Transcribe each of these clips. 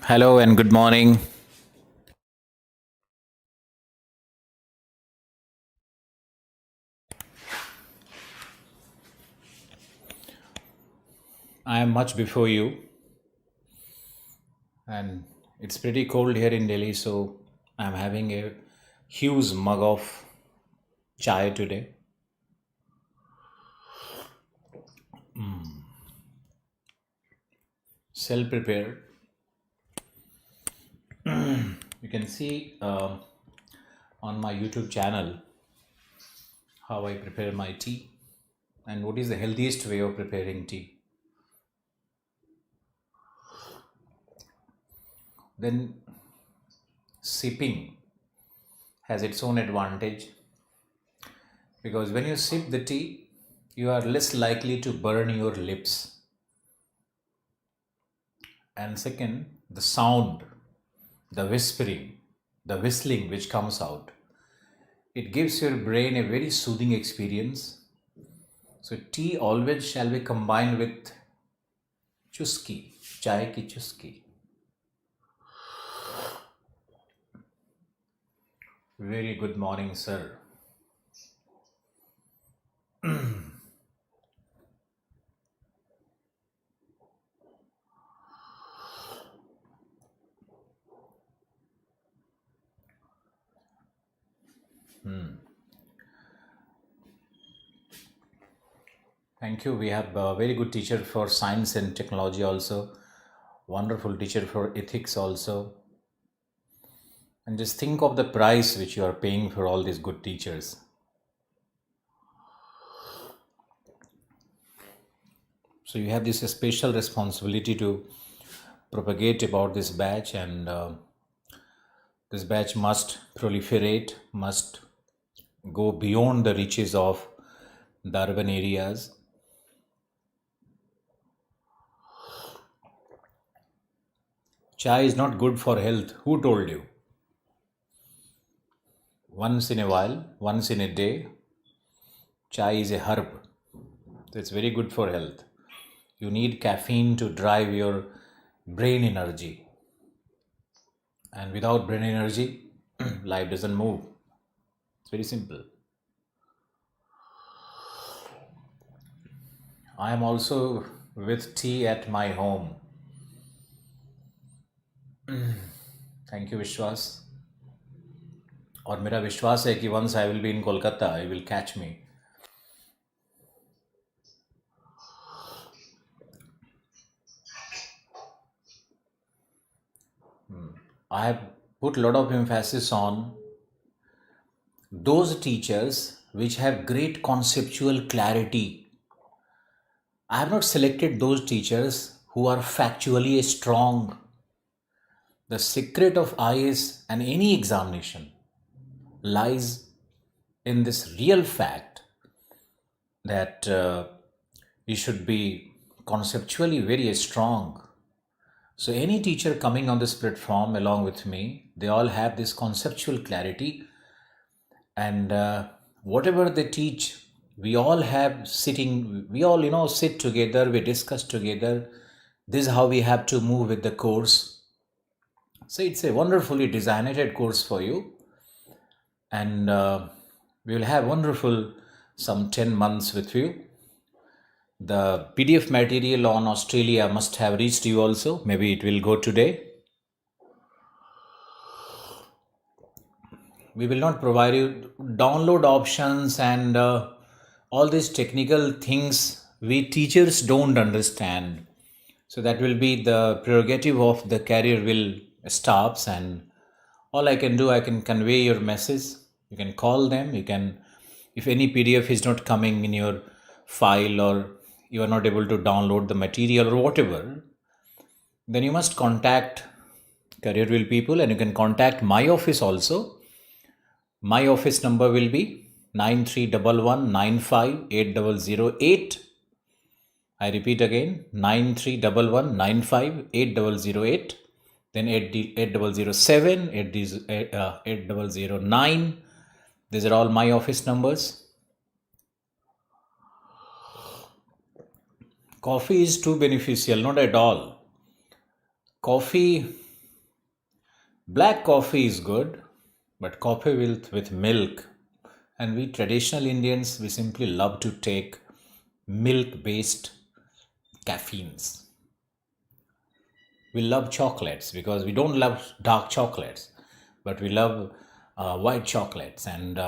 Hello and good morning. I am much before you, and it's pretty cold here in Delhi, so I'm having a huge mug of chai today. Self prepared. You can see on my YouTube channel how I prepare my tea and what is the healthiest way of preparing tea. Then, sipping has its own advantage because when you sip the tea, you are less likely to burn your lips. And second, the sound, the whispering, the whistling which comes out, it gives your brain a very soothing experience. So, tea always shall be combined with chuski, chai ki chuski. Very good morning, sir. Thank you. We have a very good teacher for science and technology also. Wonderful teacher for ethics also. And just think of the price which you are paying for all these good teachers. So you have this special responsibility to propagate about this batch, and this batch must proliferate, must go beyond the reaches of the urban areas. Chai is not good for health. Who told you? Once in a while, once in a day, chai is a herb. So it's very good for health. You need caffeine to drive your brain energy. And without brain energy, life doesn't move. It's very simple. I am also with tea at my home. Thank you, Vishwas. और मेरा विश्वास है कि once I will be in Kolkata, I will catch me. I have put a lot of emphasis on those teachers which have great conceptual clarity. I have not selected those teachers who are factually strong. The secret of IAS and any examination lies in this real fact that you should be conceptually very strong. So, any teacher coming on this platform along with me, they all have this conceptual clarity, and whatever they teach, we all have sitting, we all, sit together, we discuss together. This is how we have to move with the course. So, it's a wonderfully designated course for you, and we will have wonderful some 10 months with you. The PDF material on Australia must have reached you also. Maybe it will go today. We will not provide you download options and all these technical things we teachers don't understand. So that will be the prerogative of the carrier will stops, and all I can do, I can convey your message. You can call them. You can, if any PDF is not coming in your file or you are not able to download the material or whatever, then you must contact Career Will people, and you can contact my office also. My office number will be 9311958008. I repeat again, 9311958008. Then 8007, 8009. These are all my office numbers. Coffee is too beneficial, not at all. Coffee, black coffee is good, but coffee with milk. And we traditional Indians, we simply love to take milk based caffeines. We love chocolates because we don't love dark chocolates, but we love white chocolates and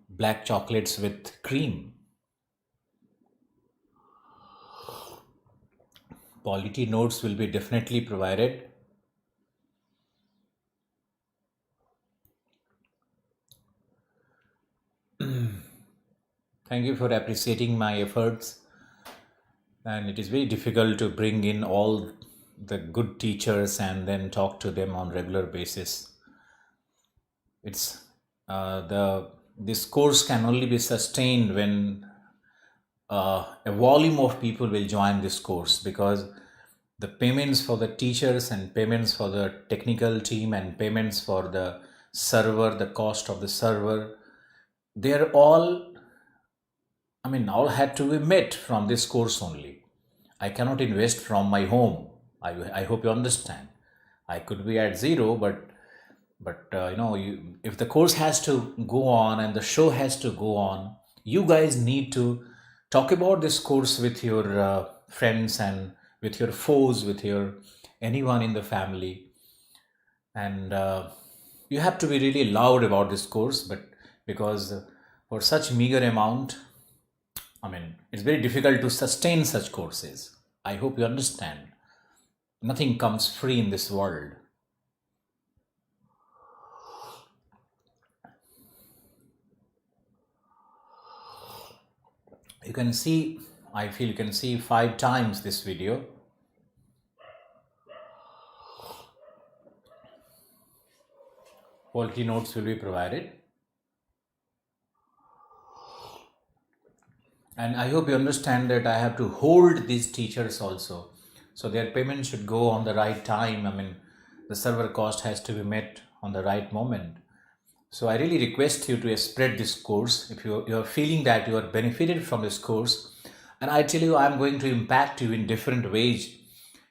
black chocolates with cream. Quality notes will be definitely provided. Thank you for appreciating my efforts. And it is very difficult to bring in all the good teachers and then talk to them on regular basis. It's the this course can only be sustained when a volume of people will join this course, because the payments for the teachers and payments for the technical team and payments for the server, the cost of the server, they're all, I mean, all had to be met from this course only. I cannot invest from my home. I hope you understand. I could be at zero, but if the course has to go on and the show has to go on, you guys need to talk about this course with your friends and with your foes, with your anyone in the family, and you have to be really loud about this course. But because for such meager amount, I mean, it's very difficult to sustain such courses. I hope you understand. Nothing comes free in this world. You can see, I feel you can see 5 times this video. Quality notes will be provided. And I hope you understand that I have to hold these teachers also. So their payment should go on the right time. I mean, the server cost has to be met on the right moment. So I really request you to spread this course if you're feeling that you are benefited from this course. And I tell you, I'm going to impact you in different ways.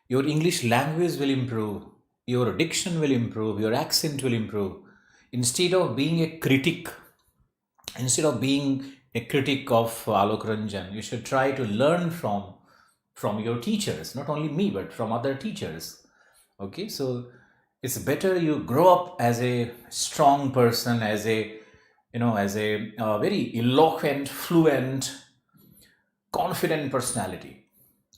Your English language will improve, your diction will improve, your accent will improve. Instead of being a critic, instead of being a critic of Alok Ranjan, you should try to learn from your teachers, not only me, but from other teachers. Okay, so it's better you grow up as a strong person, as a as a very eloquent, fluent, confident personality.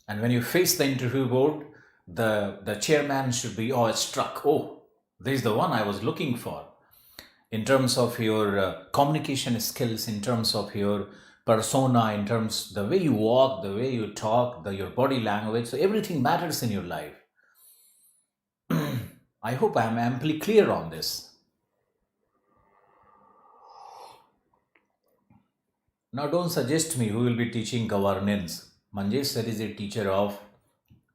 And when you face the interview board, the chairman should be awestruck. Oh, this is the one I was looking for. In terms of your communication skills, in terms of your persona, in terms the way you walk, the way you talk, your body language, so everything matters in your life. I hope I am amply clear on this. Now, don't suggest me who will be teaching governance. Manjesh sir is a teacher of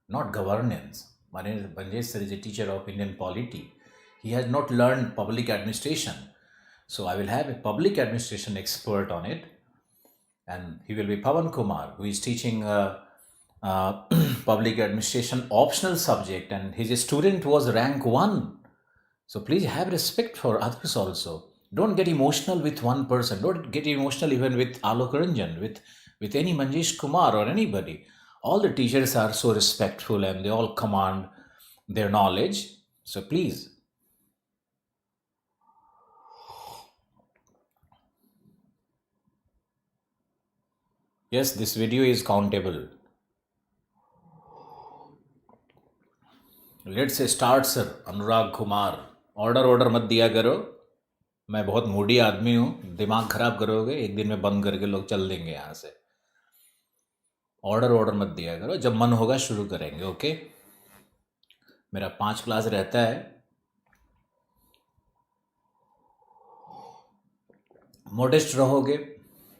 not governance. Manjesh sir is a teacher of Indian polity. He has not learned public administration. So I will have a public administration expert on it, and he will be Pawan Kumar, who is teaching public administration optional subject, and his student was rank 1. So please have respect for others also. Don't get emotional with one person. Don't get emotional even with Alok Ranjan, with any Manjesh Kumar or anybody. All the teachers are so respectful and they all command their knowledge. So please. Yes, this video is countable. Let's start, sir. Anurag Kumar, order मत दिया करो. मैं बहुत Moody आदमी हूँ. दिमाग खराब करोगे, एक दिन में बंद करके लोग चल देंगे यहाँ से. ऑर्डर मत दिया करो. जब मन होगा शुरू करेंगे. ओके, मेरा 5 क्लास रहता है. मोडेस्ट रहोगे,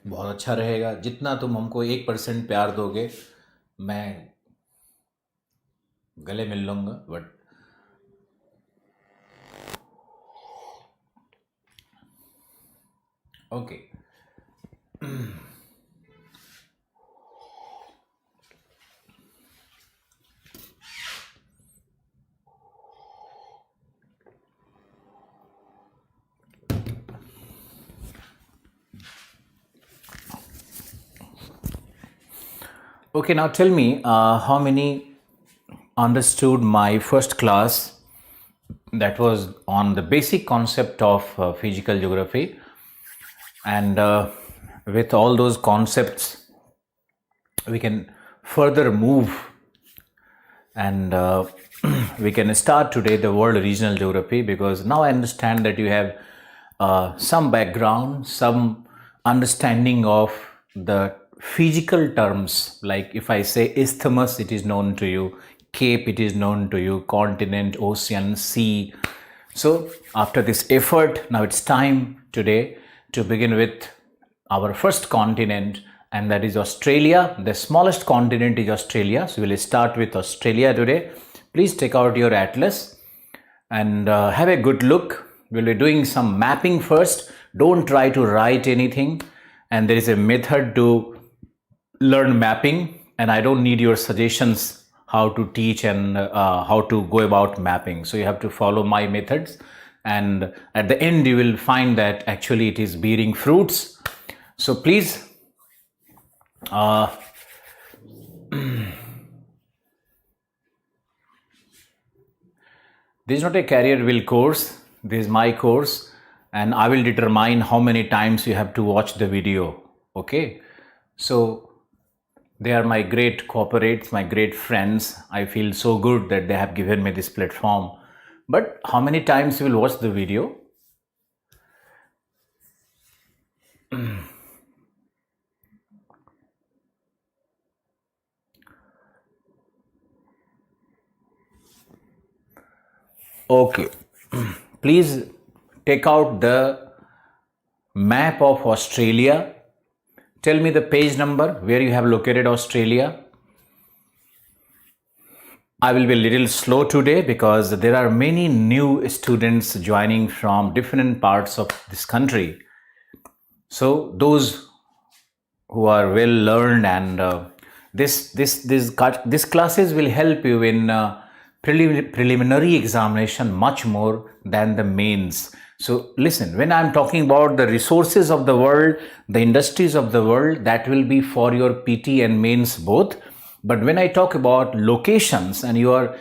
बहुत अच्छा रहेगा. जितना तुम हमको 1% प्यार दोगे, मैं गले मिल लूँगा. But okay, Okay, now tell me how many understood my first class that was on the basic concept of physical geography, and with all those concepts we can further move, and we can start today the world regional geography, because now I understand that you have some background, some understanding of the physical terms. Like if I say isthmus, it is known to you; cape, it is known to you; continent, ocean, sea. So after this effort, now it's time today to begin with our first continent, and that is Australia. The smallest continent is Australia. So we'll start with Australia today. Please take out your atlas and have a good look. We'll be doing some mapping first. Don't try to write anything. And there is a method to learn mapping, and I don't need your suggestions how to teach and how to go about mapping. So you have to follow my methods, and at the end you will find that actually it is bearing fruits. So please this is not a career will course, this is my course, and I will determine how many times you have to watch the video. Okay, so they are my great cooperates, my great friends. I feel so good that they have given me this platform. But how many times you will watch the video? Okay, please take out the map of Australia. Tell me the page number where you have located Australia. I will be a little slow today because there are many new students joining from different parts of this country. So those who are well learned, and this classes will help you in preliminary examination much more than the mains. So listen, when I'm talking about the resources of the world, the industries of the world, that will be for your PT and mains both. But when I talk about locations and you are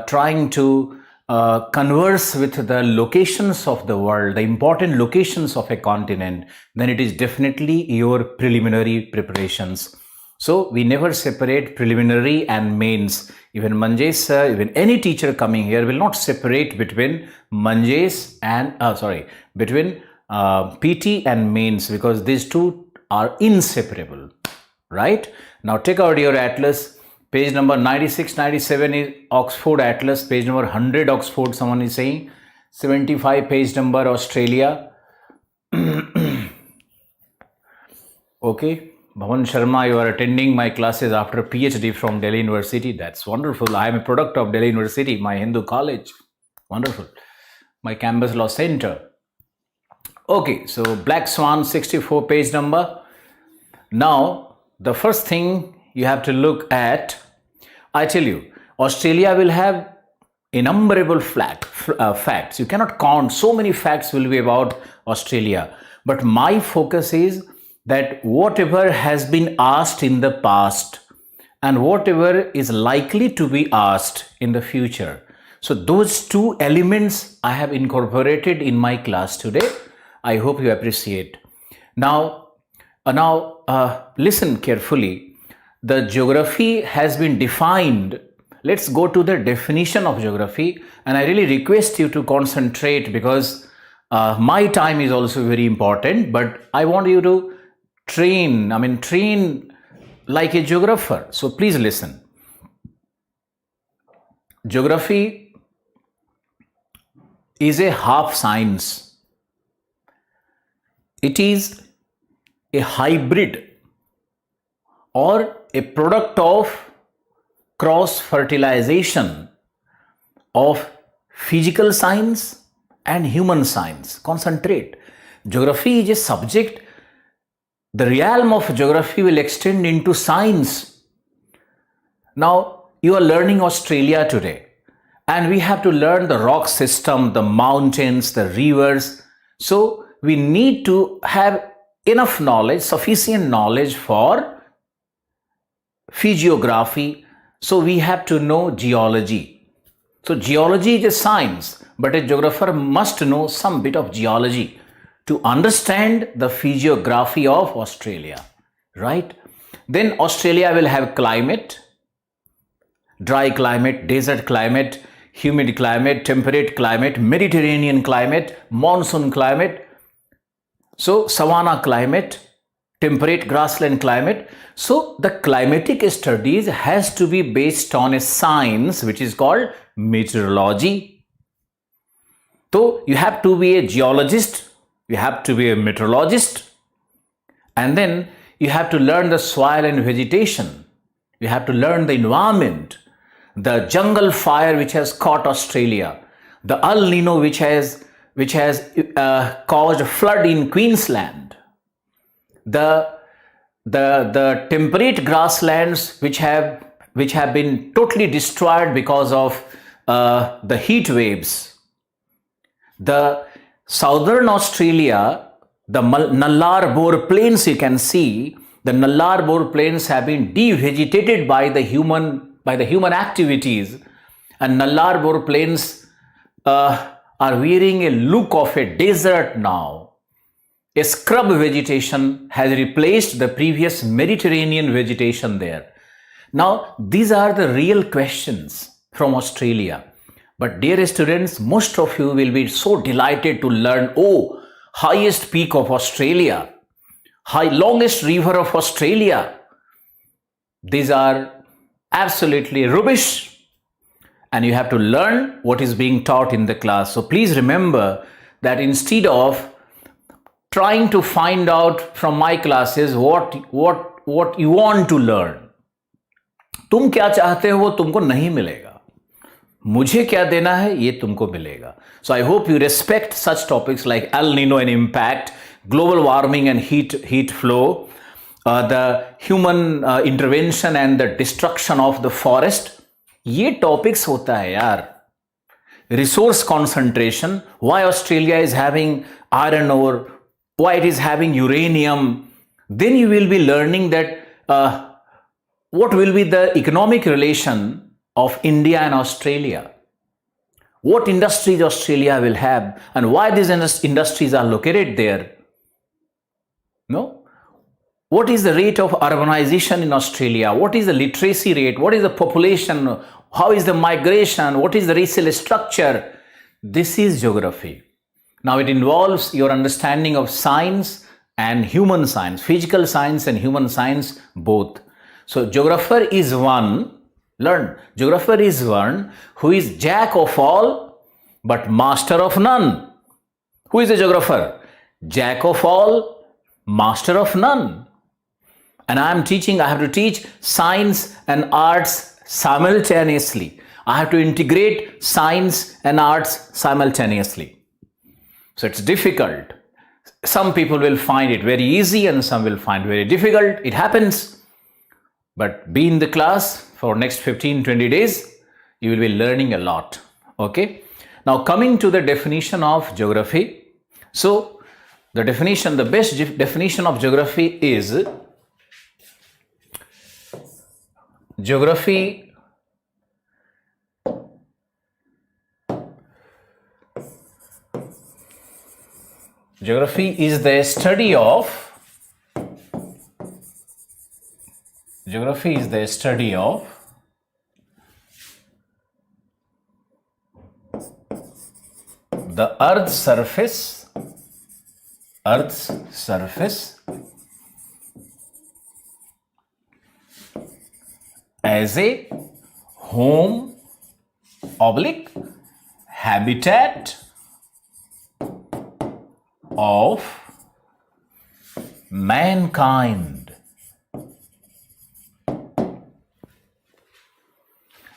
trying to converse with the locations of the world, the important locations of a continent, then it is definitely your preliminary preparations. So we never separate preliminary and mains. Even Manjesh sir, even any teacher coming here will not separate between Manjesh and between PT and mains, because these two are inseparable. Right? Now take out your atlas. Page number 96, 97 is Oxford Atlas. Page number 100 Oxford, someone is saying. 75 page number Australia. Okay. Bhavan Sharma, you are attending my classes after PhD from Delhi University. That's wonderful. I am a product of Delhi University, my Hindu college. Wonderful. My campus law center. Okay, so Black Swan, 64 page number. Now, the first thing you have to look at, I tell you, Australia will have innumerable facts. You cannot count. So many facts will be about Australia. But my focus is that whatever has been asked in the past and whatever is likely to be asked in the future. So those two elements I have incorporated in my class today. I hope you appreciate. Now, listen carefully. The geography has been defined. Let's go to the definition of geography, and I really request you to concentrate, because my time is also very important, but I want you to train like a geographer. So please listen. Geography is a half science. It is a hybrid or a product of cross fertilization of physical science and human science. Concentrate. Geography is a subject. The realm of geography will extend into science. Now, you are learning Australia today, and we have to learn the rock system, the mountains, the rivers. So, we need to have enough knowledge, sufficient knowledge for physiography. So we have to know geology. So geology is a science, but a geographer must know some bit of geology to understand the physiography of Australia, right? Then Australia will have climate, dry climate, desert climate, humid climate, temperate climate, Mediterranean climate, monsoon climate, so savanna climate, temperate grassland climate. So the climatic studies has to be based on a science which is called meteorology. So you have to be a geologist, you have to be a meteorologist, and then you have to learn the soil and vegetation. You have to learn the environment, the jungle fire which has caught Australia, the El Nino which has caused a flood in Queensland, the temperate grasslands which have been totally destroyed because of the heat waves, the southern Australia, the Nullarbor Plains. You can see the Nullarbor Plains have been devegetated by the human activities, and Nullarbor Plains are wearing a look of a desert now. A scrub vegetation has replaced the previous Mediterranean vegetation there. Now, these are the real questions from Australia. But dear students, most of you will be so delighted to learn, oh, highest peak of Australia, longest river of Australia. These are absolutely rubbish. And you have to learn what is being taught in the class. So please remember that instead of trying to find out from my classes what you want to learn, तुम क्या चाहते हो वो तुमको नहीं मिलेगा, मुझे क्या देना है ये तुमको मिलेगा. So I hope you respect such topics like El Nino and impact, global warming and heat flow, the human intervention and the destruction of the forest. ये टॉपिक्स होता है यार. Resource concentration, why Australia is having iron ore, why it is having uranium. Then you will be learning that what will be the economic relation of India and Australia, what industries Australia will have, and why these industries are located there. No? What is the rate of urbanization in Australia? What is the literacy rate? What is the population? How is the migration? What is the racial structure? This is geography. Now it involves your understanding of science and human science, physical science and human science both. So geographer is one, learn, geographer is one who is jack of all but master of none. Who is a geographer? Jack of all, master of none. And I have to teach science and arts simultaneously. I have to integrate science and arts simultaneously. So it's difficult. Some people will find it very easy and some will find it very difficult. It happens. But be in the class for next 15-20 days. You will be learning a lot. Okay. Now coming to the definition of geography. So the best definition of geography is geography is the study of the Earth's surface as a home / habitat of mankind.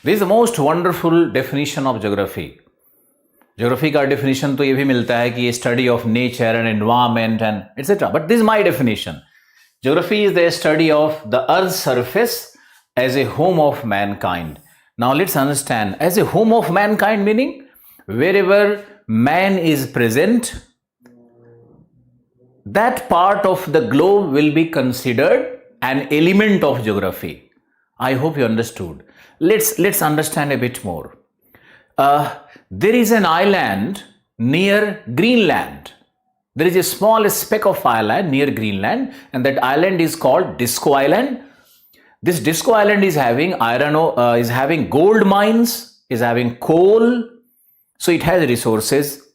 This is the most wonderful definition of geography. Geography का definition तो ये भी मिलता है कि study of nature and environment and etc. But this is my definition. Geography is the study of the Earth's surface as a home of mankind. Now let's understand. As a home of mankind meaning wherever man is present, that part of the globe will be considered an element of geography. I hope you understood. Let's understand a bit more. There is an island near Greenland. There is a small speck of island near Greenland, and that island is called Disco Island. This Disco Island is having is having gold mines, is having coal, so it has resources.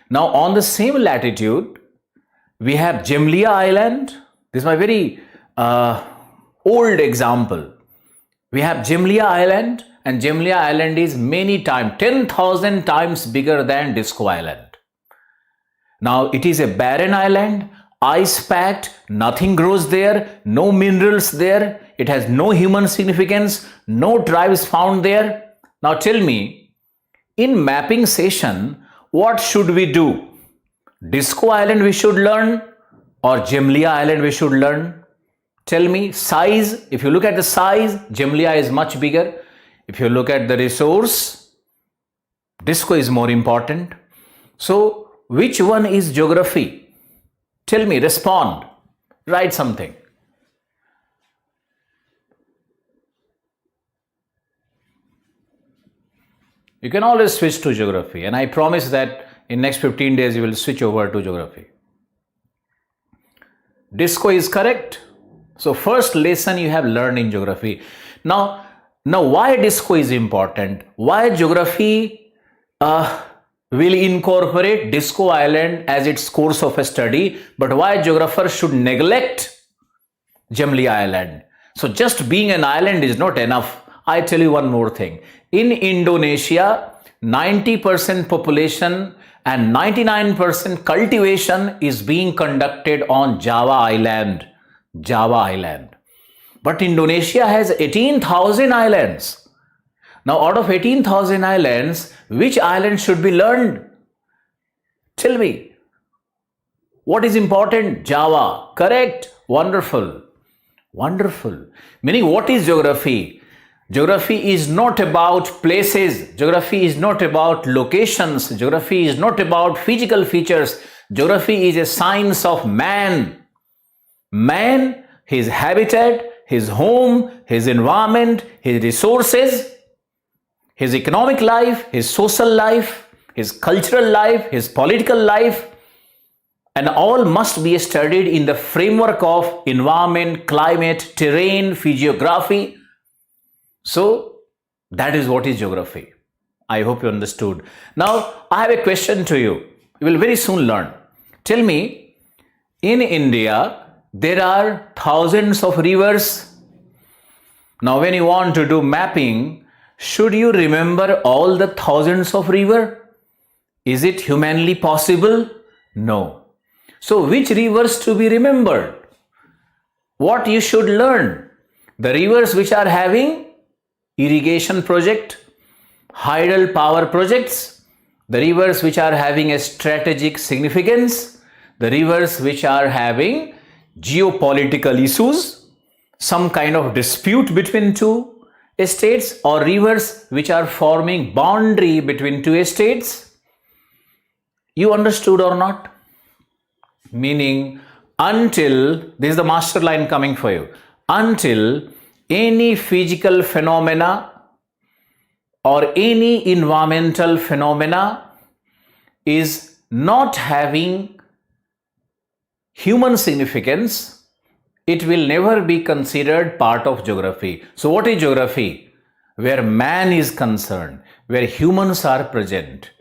Now, on the same latitude, we have Gemlia Island. This is my very old example. We have Gemlia Island, and Gemlia Island is many times, 10,000 times bigger than Disco Island. Now, it is a barren island, ice packed, nothing grows there, no minerals there, it has no human significance, no tribes found there. Now, tell me, in mapping session, what should we do? Disco Island we should learn, or Gemlia Island we should learn? Tell me, size, if you look at the size, Gemlia is much bigger. If you look at the resource, Disco is more important. So, which one is geography? Tell me, respond, write something. You can always switch to geography, and I promise that in next 15 days you will switch over to geography. Disco is correct. So first lesson you have learned in geography. Now why Disco is important? Why geography will incorporate Disco Island as its course of study, but why geographers should neglect Gemlia Island? So just being an island is not enough. I tell you one more thing. In Indonesia, 90% population and 99% cultivation is being conducted on Java Island. Java Island. But Indonesia has 18,000 islands. Now, out of 18,000 islands, which island should be learned? Tell me. What is important? Java. Correct? Wonderful. Wonderful. Meaning, what is geography? Geography is not about places. Geography is not about locations. Geography is not about physical features. Geography is a science of man. Man, his habitat, his home, his environment, his resources, his economic life, his social life, his cultural life, his political life, and all must be studied in the framework of environment, climate, terrain, physiography. So, that is what is geography. I hope you understood. Now, I have a question to you. You will very soon learn. Tell me, in India, there are thousands of rivers. Now, when you want to do mapping, should you remember all the thousands of rivers? Is it humanly possible? No. So, which rivers to be remembered? What you should learn? The rivers which are having irrigation project, hydel power projects, the rivers which are having a strategic significance, the rivers which are having geopolitical issues, some kind of dispute between two states, or rivers which are forming boundary between two states. You understood or not? Meaning, until, this is the master line coming for you, until any physical phenomena or any environmental phenomena is not having human significance, it will never be considered part of geography. So what is geography? Where man is concerned, where humans are present.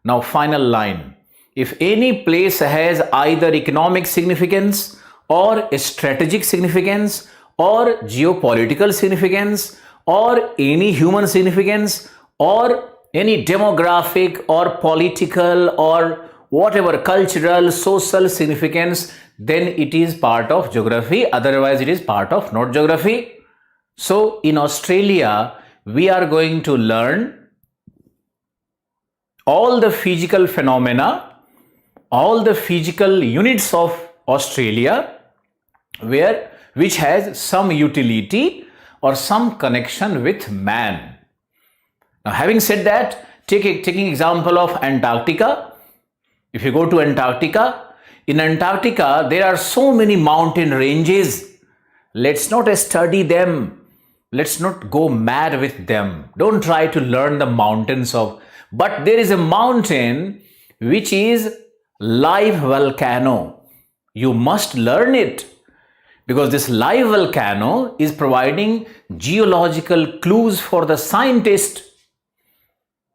Now, final line. If any place has either economic significance or strategic significance or geopolitical significance or any human significance or any demographic or political or whatever cultural, social significance, then it is part of geography. Otherwise, it is part of not geography. So, in Australia, we are going to learn all the physical phenomena, all the physical units of Australia, which has some utility or some connection with man. Now, having said that, taking example of Antarctica. If you go to Antarctica, in Antarctica, there are so many mountain ranges. Let's not study them. Let's not go mad with them. Don't try to learn the mountains of, but there is a mountain which is live volcano. You must learn it because this live volcano is providing geological clues for the scientist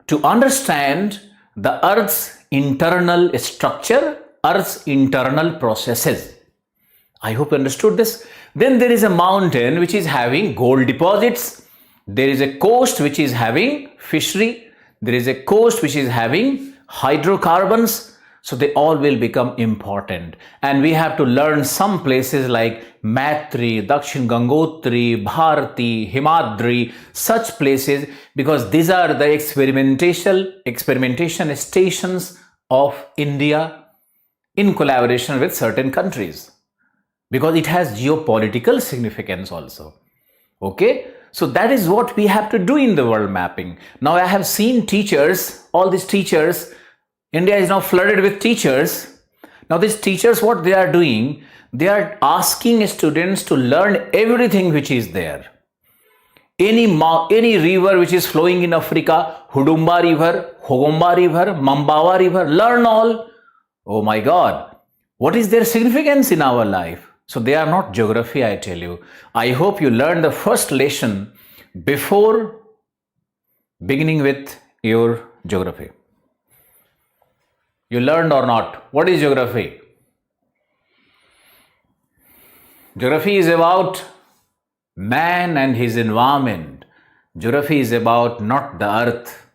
to understand the Earth's internal structure, Earth's internal processes. I hope you understood this. Then there is a mountain which is having gold deposits. There is a coast which is having fishery. There is a coast which is having hydrocarbons. So they all will become important. And we have to learn some places like Maitri, Dakshin Gangotri, Bharati, Himadri, such places, because these are the experimentation stations of India in collaboration with certain countries, because it has geopolitical significance also. Okay, so that is what we have to do in the world mapping. Now I have seen teachers, all these teachers, India is now flooded with teachers. Now these teachers, what they are doing, they are asking students to learn everything which is there. Any river which is flowing in Africa, Hudumba River, Hogomba River, Mambawa River, learn all. Oh my God, what is their significance in our life? So they are not geography, I tell you. I hope you learn the first lesson before beginning with your geography. You learned or not? What is geography? Geography is about man and his environment. Geography is about not the earth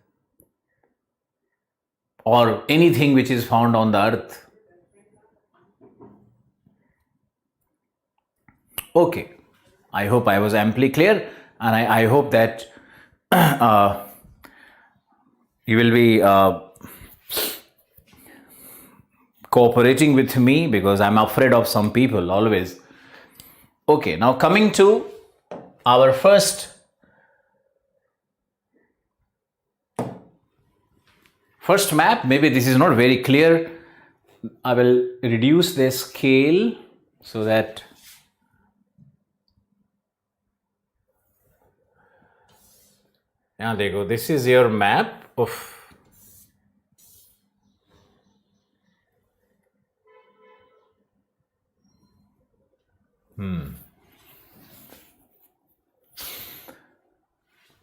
or anything which is found on the earth. Okay, I hope I was amply clear, and I hope that you will be cooperating with me, because I'm afraid of some people always. Okay, now coming to our first map. Maybe this is not very clear. I will reduce the scale so that now there you go. This is your map of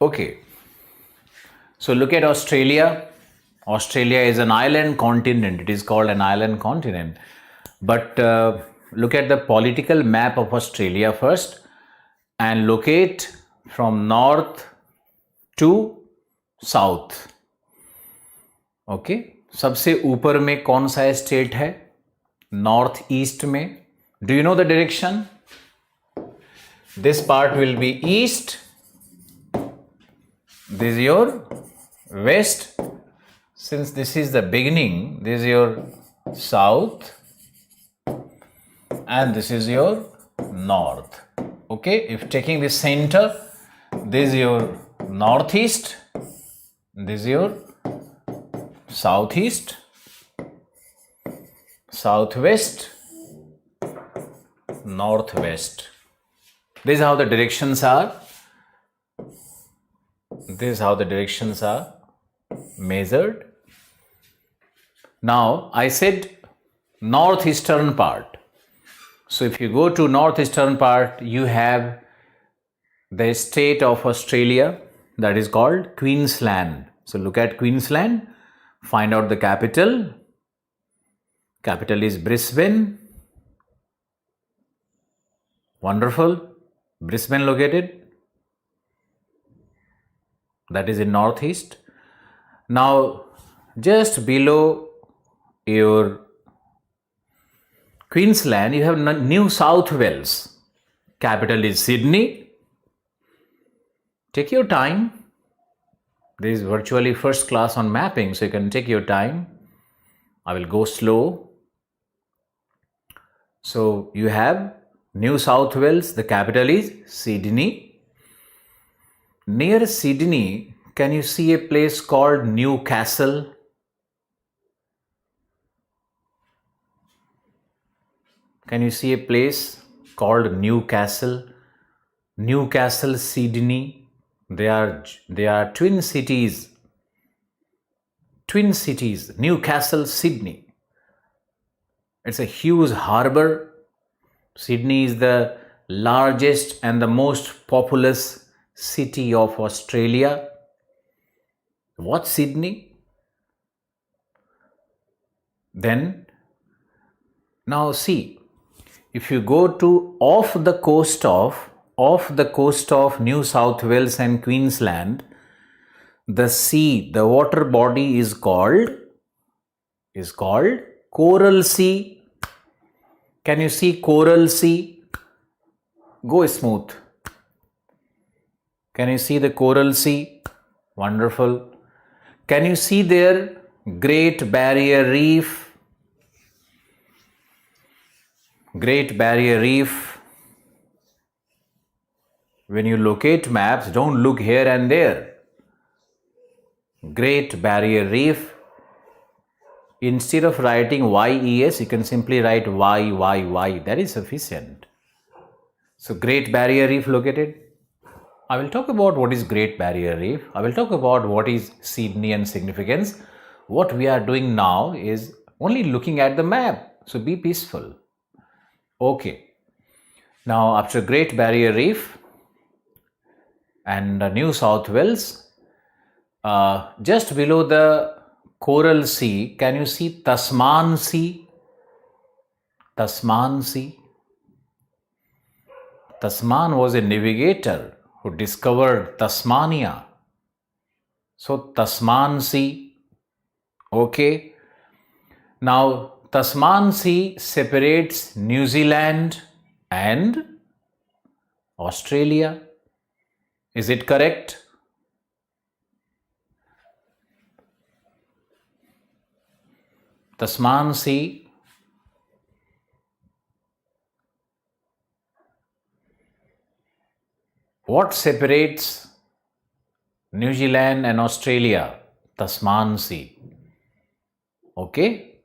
Okay, so look at Australia. Australia is an island continent. It is called an island continent. But look at the political map of Australia first and locate from north to south. Okay, सबसे ऊपर में कौन सा state है? North east में. Do you know the direction? This part will be east. This is your west. Since this is the beginning, this is your south, and this is your north. Okay, if taking the center, this is your northeast, this is your southeast, southwest, northwest. This is how the directions are. This is how the directions are measured. Now I said northeastern part. So if you go to northeastern part, you have the state of Australia that is called Queensland. So look at Queensland, find out the capital. Capital is Brisbane. Wonderful. Brisbane located. That is in northeast. Now just below your Queensland, you have New South Wales. Capital is Sydney. Take your time. This is virtually first class on mapping, so you can take your time. I will go slow. So you have New South Wales, the capital is Sydney. Near Sydney, can you see a place called Newcastle? Can you see a place called Newcastle? Newcastle, Sydney. They are twin cities. Twin cities. Newcastle, Sydney. It's a huge harbor. Sydney is the largest and the most populous city of Australia. What Sydney? Then, now see, if you go to off the coast of New South Wales and Queensland, the sea, the water body is called Coral Sea. Can you see Coral Sea? Go smooth. Can you see the Coral Sea? Wonderful. Can you see there Great Barrier Reef? Great Barrier Reef. When you locate maps, don't look here and there. Great Barrier Reef. Instead of writing YES, you can simply write YYY. That is sufficient. So Great Barrier Reef located. I will talk about what is Great Barrier Reef. I will talk about what is Sydney and significance. What we are doing now is only looking at the map. So be peaceful. Okay. Now after Great Barrier Reef and New South Wales, just below the Coral Sea, can you see Tasman Sea? Tasman Sea. Tasman was a navigator who discovered Tasmania. So Tasman Sea. Okay. Now Tasman Sea separates New Zealand and Australia. Is it correct? Tasman Sea. What separates New Zealand and Australia? Tasman Sea. Okay.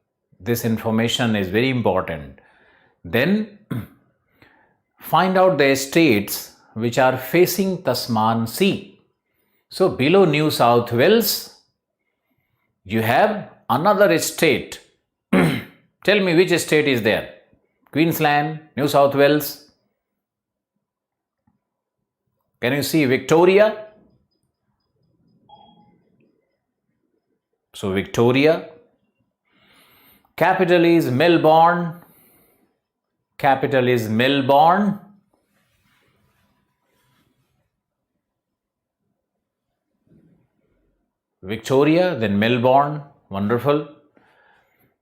This information is very important. Then find out the states which are facing Tasman Sea. So below New South Wales, you have another state. Tell me which state is there? Queensland, New South Wales. Can you see Victoria? So Victoria. Capital is Melbourne. Capital is Melbourne. Victoria, then Melbourne. Wonderful.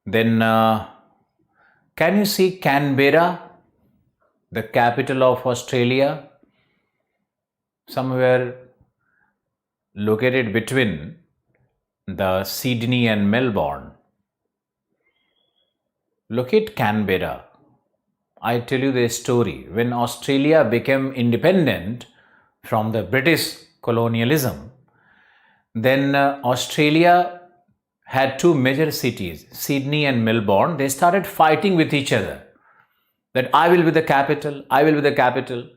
Then can you see Canberra, the capital of Australia? Somewhere located between the Sydney and Melbourne. Locate Canberra. I tell you the story. When Australia became independent from the British colonialism, then Australia had two major cities, Sydney and Melbourne. They started fighting with each other that I will be the capital, I will be the capital.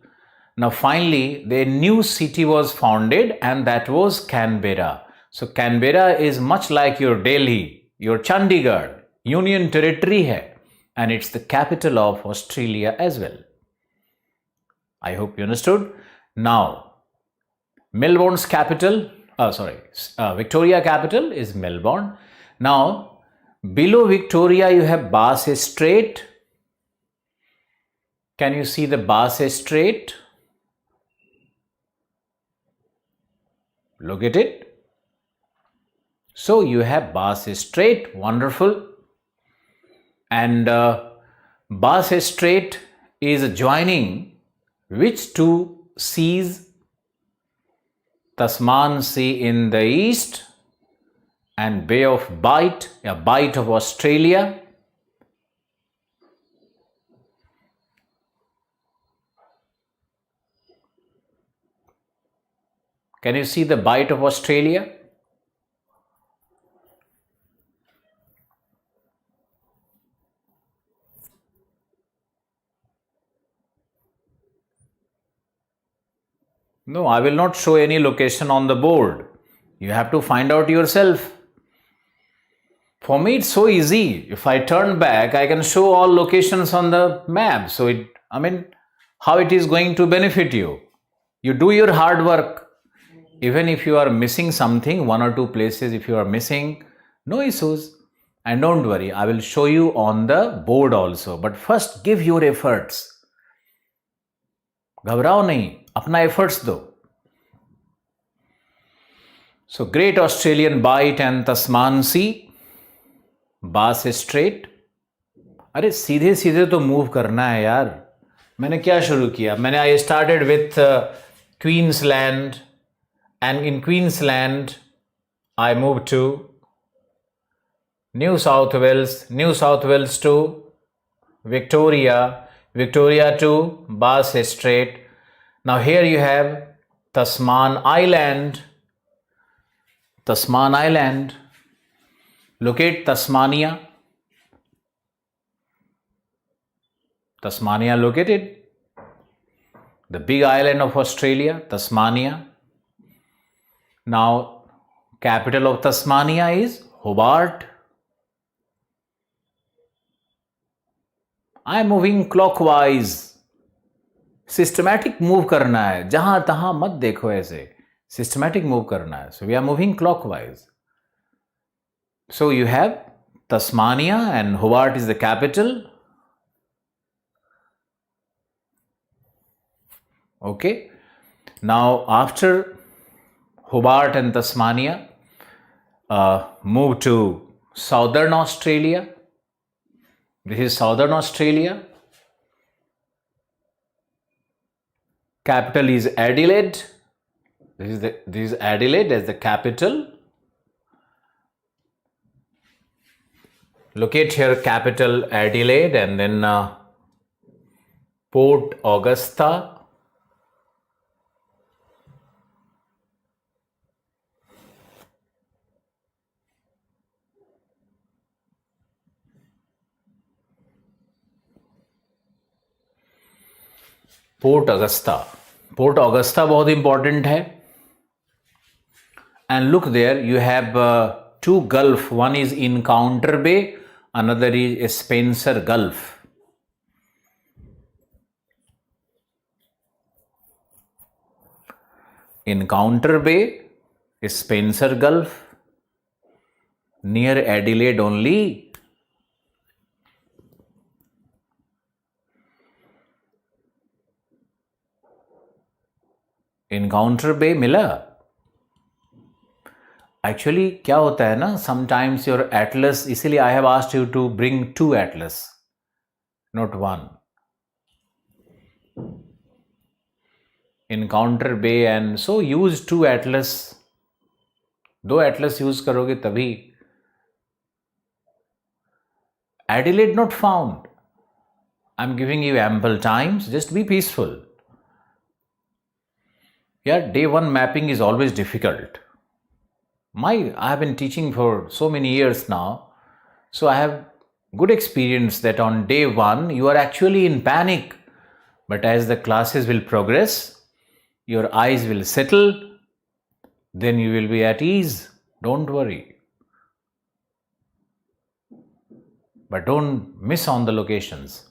Now finally, the new city was founded and that was Canberra. So Canberra is much like your Delhi, your Chandigarh, Union Territory hai, and it's the capital of Australia as well. I hope you understood. Now, Melbourne's capital, Victoria capital is Melbourne. Now, below Victoria you have Bass Strait. Can you see the Bass Strait? Look at it. So you have Bass Strait, wonderful. And Bass Strait is joining which two seas? Tasman Sea in the east and Bay of Bight, a Bight of Australia. Can you see the Bight of Australia? No, I will not show any location on the board. You have to find out yourself. For me, it's so easy. If I turn back, I can show all locations on the map. So, how it is going to benefit you? You do your hard work. Even if you are missing something, one or two places, if you are missing, no issues. And don't worry, I will show you on the board also. But first, give your efforts. घबराओ नहीं, अपना efforts दो. So, Great Australian Bight and Tasman Sea, Bass Strait. अरे सीधे सीधे तो move करना है यार. मैंने क्या शुरू किया? I started with Queensland, and in Queensland I moved to New South Wales to Victoria to Bass Strait. Now here you have Tasman Island. Locate Tasmania. Tasmania located. The big island of Australia, Tasmania. Now, capital of Tasmania is Hobart. I am moving clockwise. Systematic move करना है. जहां तहां मत देखो ऐसे. Systematic move करना है. So we are moving clockwise. So you have Tasmania and Hobart is the capital. Okay. Now after Hobart and Tasmania, move to Southern Australia. This is Southern Australia. Capital is Adelaide. This is Adelaide as the capital. Locate here capital Adelaide and then Port Augusta. Port Augusta बहुत important है. And look there, you have two Gulf. One is Encounter Bay, another is Spencer Gulf. Encounter Bay is Spencer Gulf, near Adelaide only. Encounter Bay मिला. Actually क्या होता है ना, sometimes your atlas, इसीलिए I have asked you to bring two atlas, not one. Encounter Bay and so use two atlas. दो atlas use करोगे तभी. Adelaide not found. I'm giving you ample times. Just be peaceful. Yeah, day one mapping is always difficult. I have been teaching for so many years now, so I have good experience that on day one you are actually in panic, but as the classes will progress, your eyes will settle, then you will be at ease. Don't worry. But don't miss on the locations.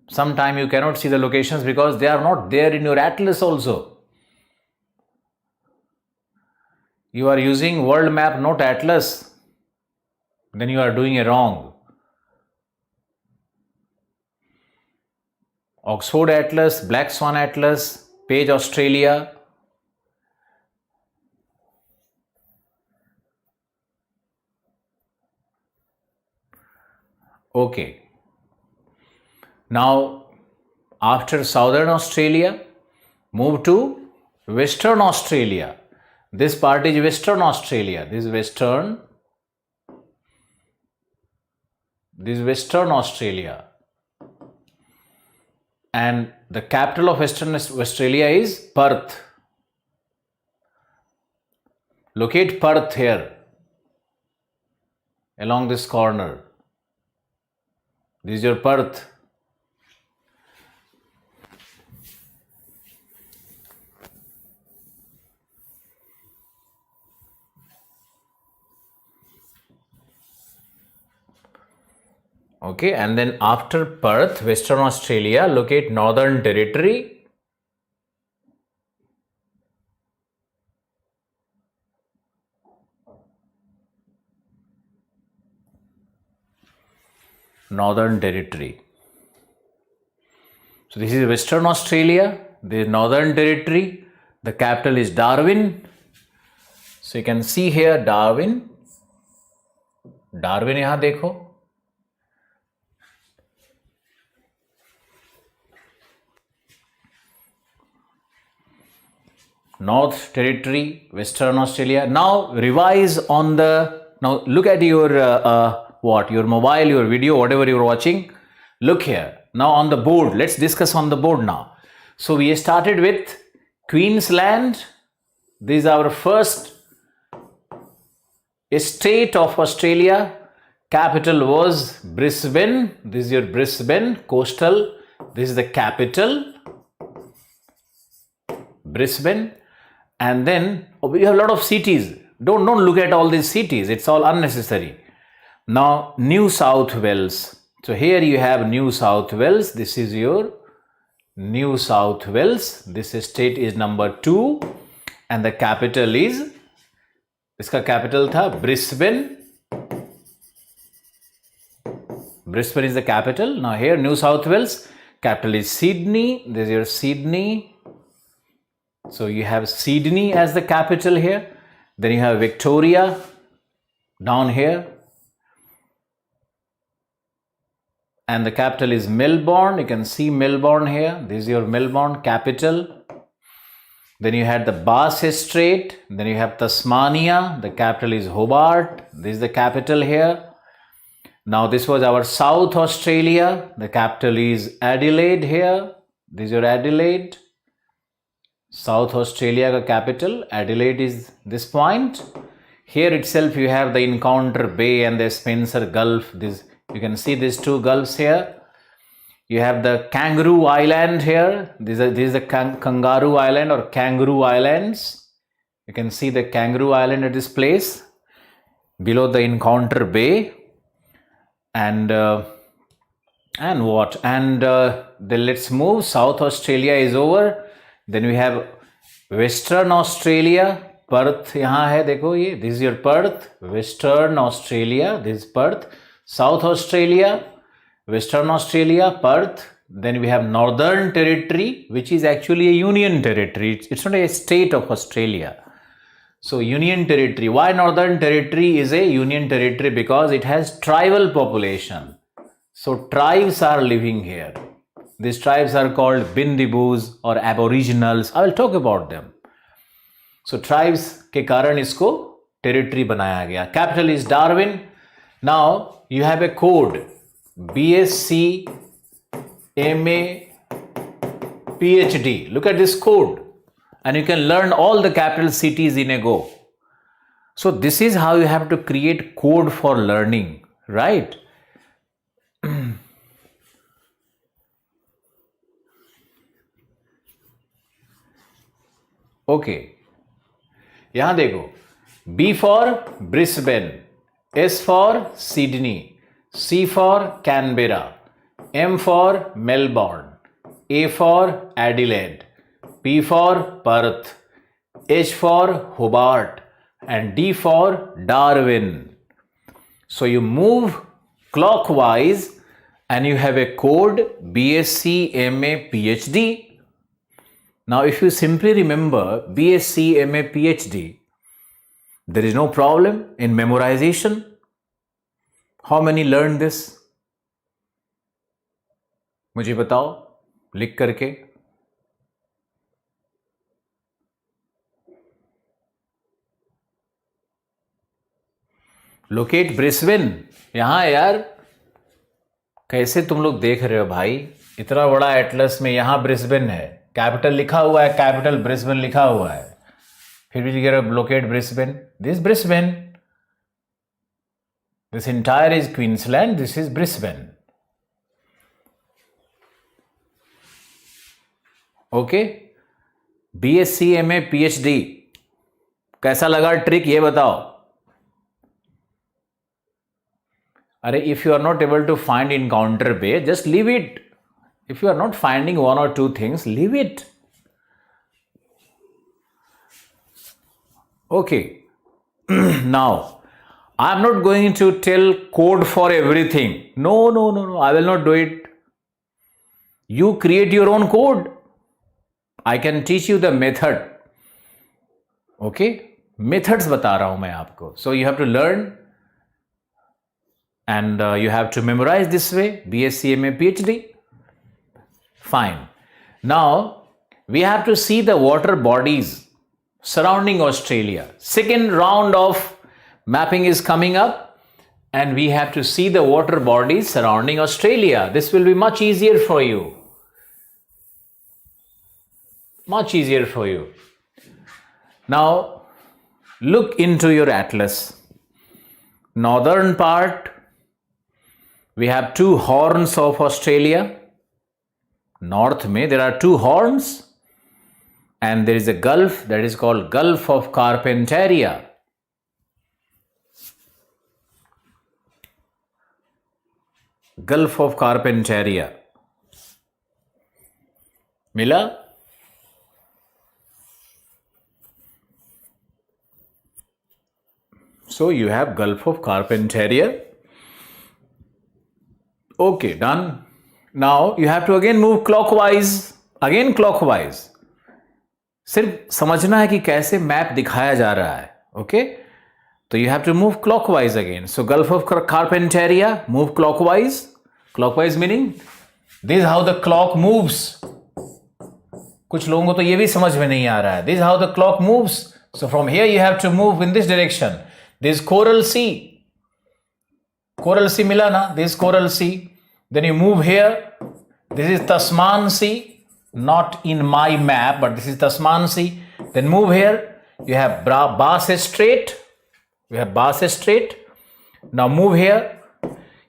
Sometimes you cannot see the locations because they are not there in your atlas also. You are using world map, not atlas. Then you are doing it wrong. Oxford Atlas, Black Swan Atlas, Page Australia. Okay. Now, after Southern Australia, move to Western Australia. This part is Western Australia. This is Western. This is Western Australia. And the capital of Western Australia is Perth. Locate Perth here, along this corner. This is your Perth. Okay, and then after Perth, Western Australia, locate Northern Territory. Northern Territory. So this is Western Australia, this is Northern Territory. The capital is Darwin. So you can see here Darwin. Darwin यहाँ देखो. North Territory, Western Australia. Now revise on the. Now look at your your mobile, your video, whatever you're watching. Look here. Now on the board, let's discuss on the board now. So we started with Queensland. This is our first state of Australia. Capital was Brisbane. This is your Brisbane, coastal. This is the capital, Brisbane. And then we have a lot of cities. Don't look at all these cities. It's all unnecessary. Now New South Wales. So here you have New South Wales. This is your New South Wales. This state is number 2. And the capital is, इसका capital था Brisbane. Brisbane is the capital. Now here New South Wales, capital is Sydney. This is your Sydney. So you have Sydney as the capital here. Then you have Victoria down here. And the capital is Melbourne. You can see Melbourne here. This is your Melbourne capital. Then you had the Bass Strait. Then you have Tasmania. The capital is Hobart. This is the capital here. Now this was our South Australia. The capital is Adelaide here. This is your Adelaide. South Australia ka capital, Adelaide is this point. Here itself you have the Encounter Bay and the Spencer Gulf. This, you can see these two gulfs here. You have the Kangaroo Island here. This is the Kangaroo Island or Kangaroo Islands. You can see the Kangaroo Island at this place below the Encounter Bay. And what? And then let's move. South Australia is over. Then we have Western Australia. Perth यहाँ है देखो ये. This is your Perth. Western Australia. This is Perth. South Australia. Western Australia. Perth. Then we have Northern Territory, which is actually a union territory. It's not a state of Australia. So Union Territory. Why Northern Territory is a union territory? Because it has tribal population. So tribes are living here. These tribes are called Bindibus or Aboriginals. I will talk about them. So tribes के कारण इसको territory बनाया गया. Capital is Darwin. Now you have a code BSc MA PhD. Look at this code. And you can learn all the capital cities in a go. So this is how you have to create code for learning, right? Okay. यहाँ देखो. B for Brisbane, S for Sydney, C for Canberra, M for Melbourne, A for Adelaide, P for Perth, H for Hobart, and D for Darwin. So you move clockwise and you have a code BSc MA PhD. Now if you simply remember BSc MA PhD, there is no problem in memorization. How many learned this? मुझे बताओ लिख करके. Locate Brisbane. यहां यार कैसे तुम लोग देख रहे हो भाई? इतना बड़ा एटलस में यहां ब्रिस्बेन है, कैपिटल लिखा हुआ है, कैपिटल ब्रिस्बेन लिखा हुआ है, फिर भी लिख रहे हो locate Brisbane. This Brisbane, this entire is Queensland, this is Brisbane. Okay. BSc MA PhD कैसा लगा ट्रिक ये बताओ. If you are not able to find Encounter Bay, just leave it. If you are not finding one or two things, leave it. Okay. Now, I am not going to tell code for everything. No. I will not do it. You create your own code. I can teach you the method. Okay? Methods बता रहा हूं मैं आपको. So you have to learn and you have to memorize this way. BSc, MA, PhD. Fine. Now, we have to see the water bodies surrounding Australia. Second round of mapping is coming up and we have to see the water bodies surrounding Australia. This will be much easier for you. Much easier for you. Now, look into your atlas. Northern part, we have two horns of Australia. North mein, there are two horns. And there is a gulf that is called Gulf of Carpentaria. Gulf of Carpentaria. Mila? So you have Gulf of Carpentaria. Okay, done. Now you have to again move clockwise. Again clockwise. सिर्फ समझना है कि कैसे map दिखाया जा रहा है. Okay, तो you have to move clockwise again. So gulf of Carpentaria, move clockwise. Clockwise meaning this is how the clock moves. कुछ लोगों को तो ये भी समझ में नहीं आ रहा है. This how the clock moves. So from here you have to move in this direction. This Coral Sea. Coral Sea मिला ना, this Coral Sea. Then you move here. This is Tasman Sea. Not in my map, but this is Tasman Sea. Then move here. You have Bass Strait. You have Bass Strait. Now move here.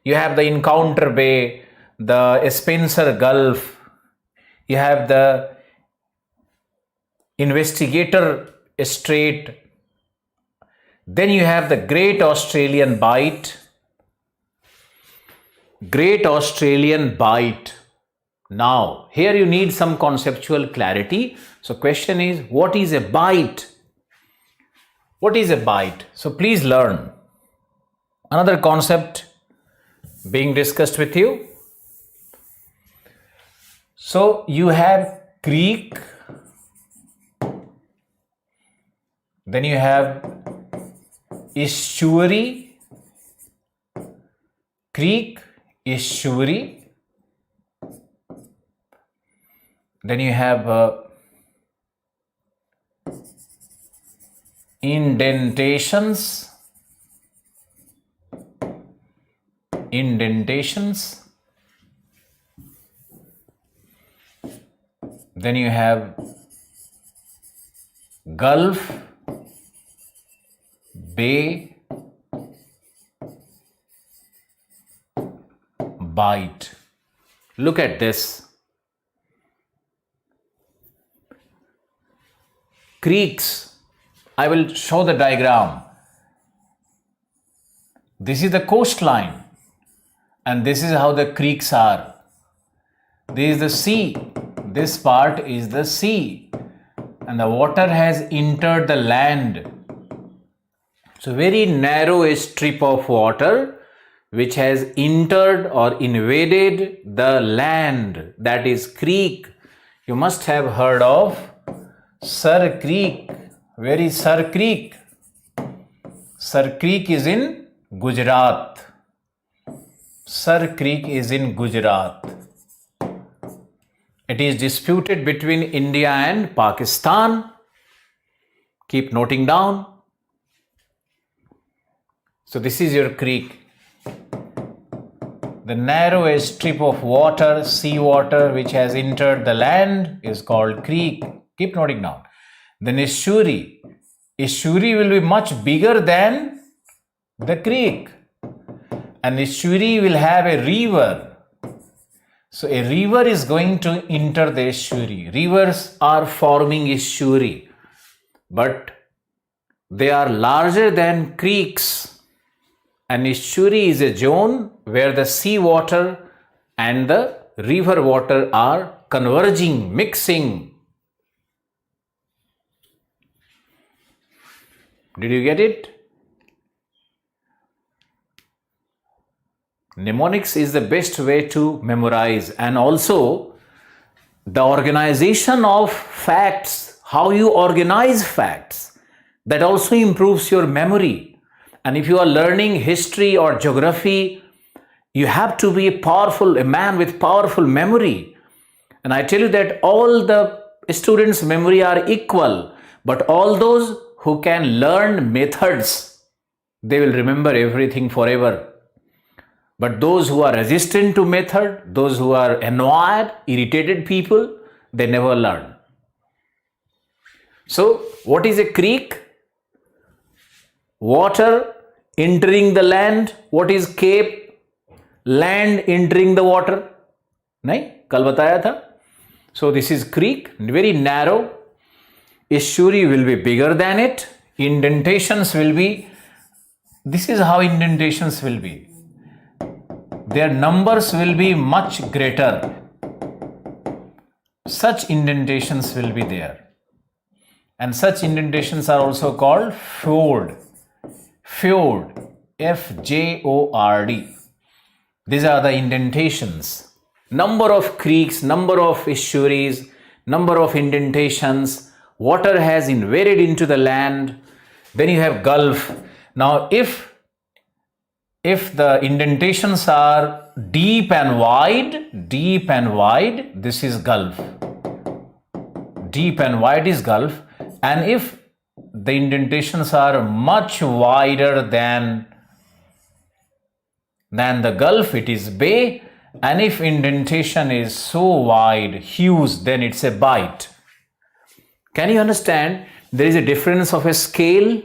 You have the Encounter Bay, the Spencer Gulf. You have the Investigator Strait. Then you have the Great Australian Bight. Great Australian Bight. Now, here you need some conceptual clarity. So, question is, what is a bight? What is a bight? So, please learn. Another concept being discussed with you. So, you have creek. Then you have estuary. Creek, estuary. Then you have indentations. Indentations. Then you have Gulf, Bay, Bight. Look at this. Creeks. I will show the diagram. This is the coastline and this is how the creeks are. This is the sea. This part is the sea and the water has entered the land. So very narrow strip of water which has entered or invaded the land, that is creek. You must have heard of Sir Creek. Where is Sir Creek? Sir Creek is in Gujarat. Sir Creek is in Gujarat. It is disputed between India and Pakistan. Keep noting down. So this is your creek. The narrow strip of water, sea water, which has entered the land is called creek. Keep noting down. Then estuary. Estuary will be much bigger than the creek. An estuary will have a river. So a river is going to enter the estuary. Rivers are forming estuary, but they are larger than creeks. An estuary is a zone where the sea water and the river water are converging, mixing. Did you get it? Mnemonics is the best way to memorize, and also the organization of facts, how you organize facts, that also improves your memory. And if you are learning history or geography, you have to be a man with powerful memory. And I tell you that all the students' memory are equal, but all those who can learn methods, they will remember everything forever. But those who are resistant to method, those who are annoyed, irritated people, they never learn. So, what is a creek? Water entering the land. What is cape? Land entering the water. नहीं, कल बताया था. So this is creek, very narrow. Estuary will be bigger than it. Indentations will be. This is how indentations will be. Their numbers will be much greater. Such indentations will be there. And such indentations are also called fjord. Fjord. Fjord. These are the indentations. Number of creeks, number of estuaries, number of indentations. Water has invaded into the land. Then you have gulf. Now, if the indentations are deep and wide, this is gulf. Deep and wide is gulf. And if the indentations are much wider than the gulf, it is bay. And if indentation is so wide, huge, then it's a bight. Can you understand? There is a difference of a scale.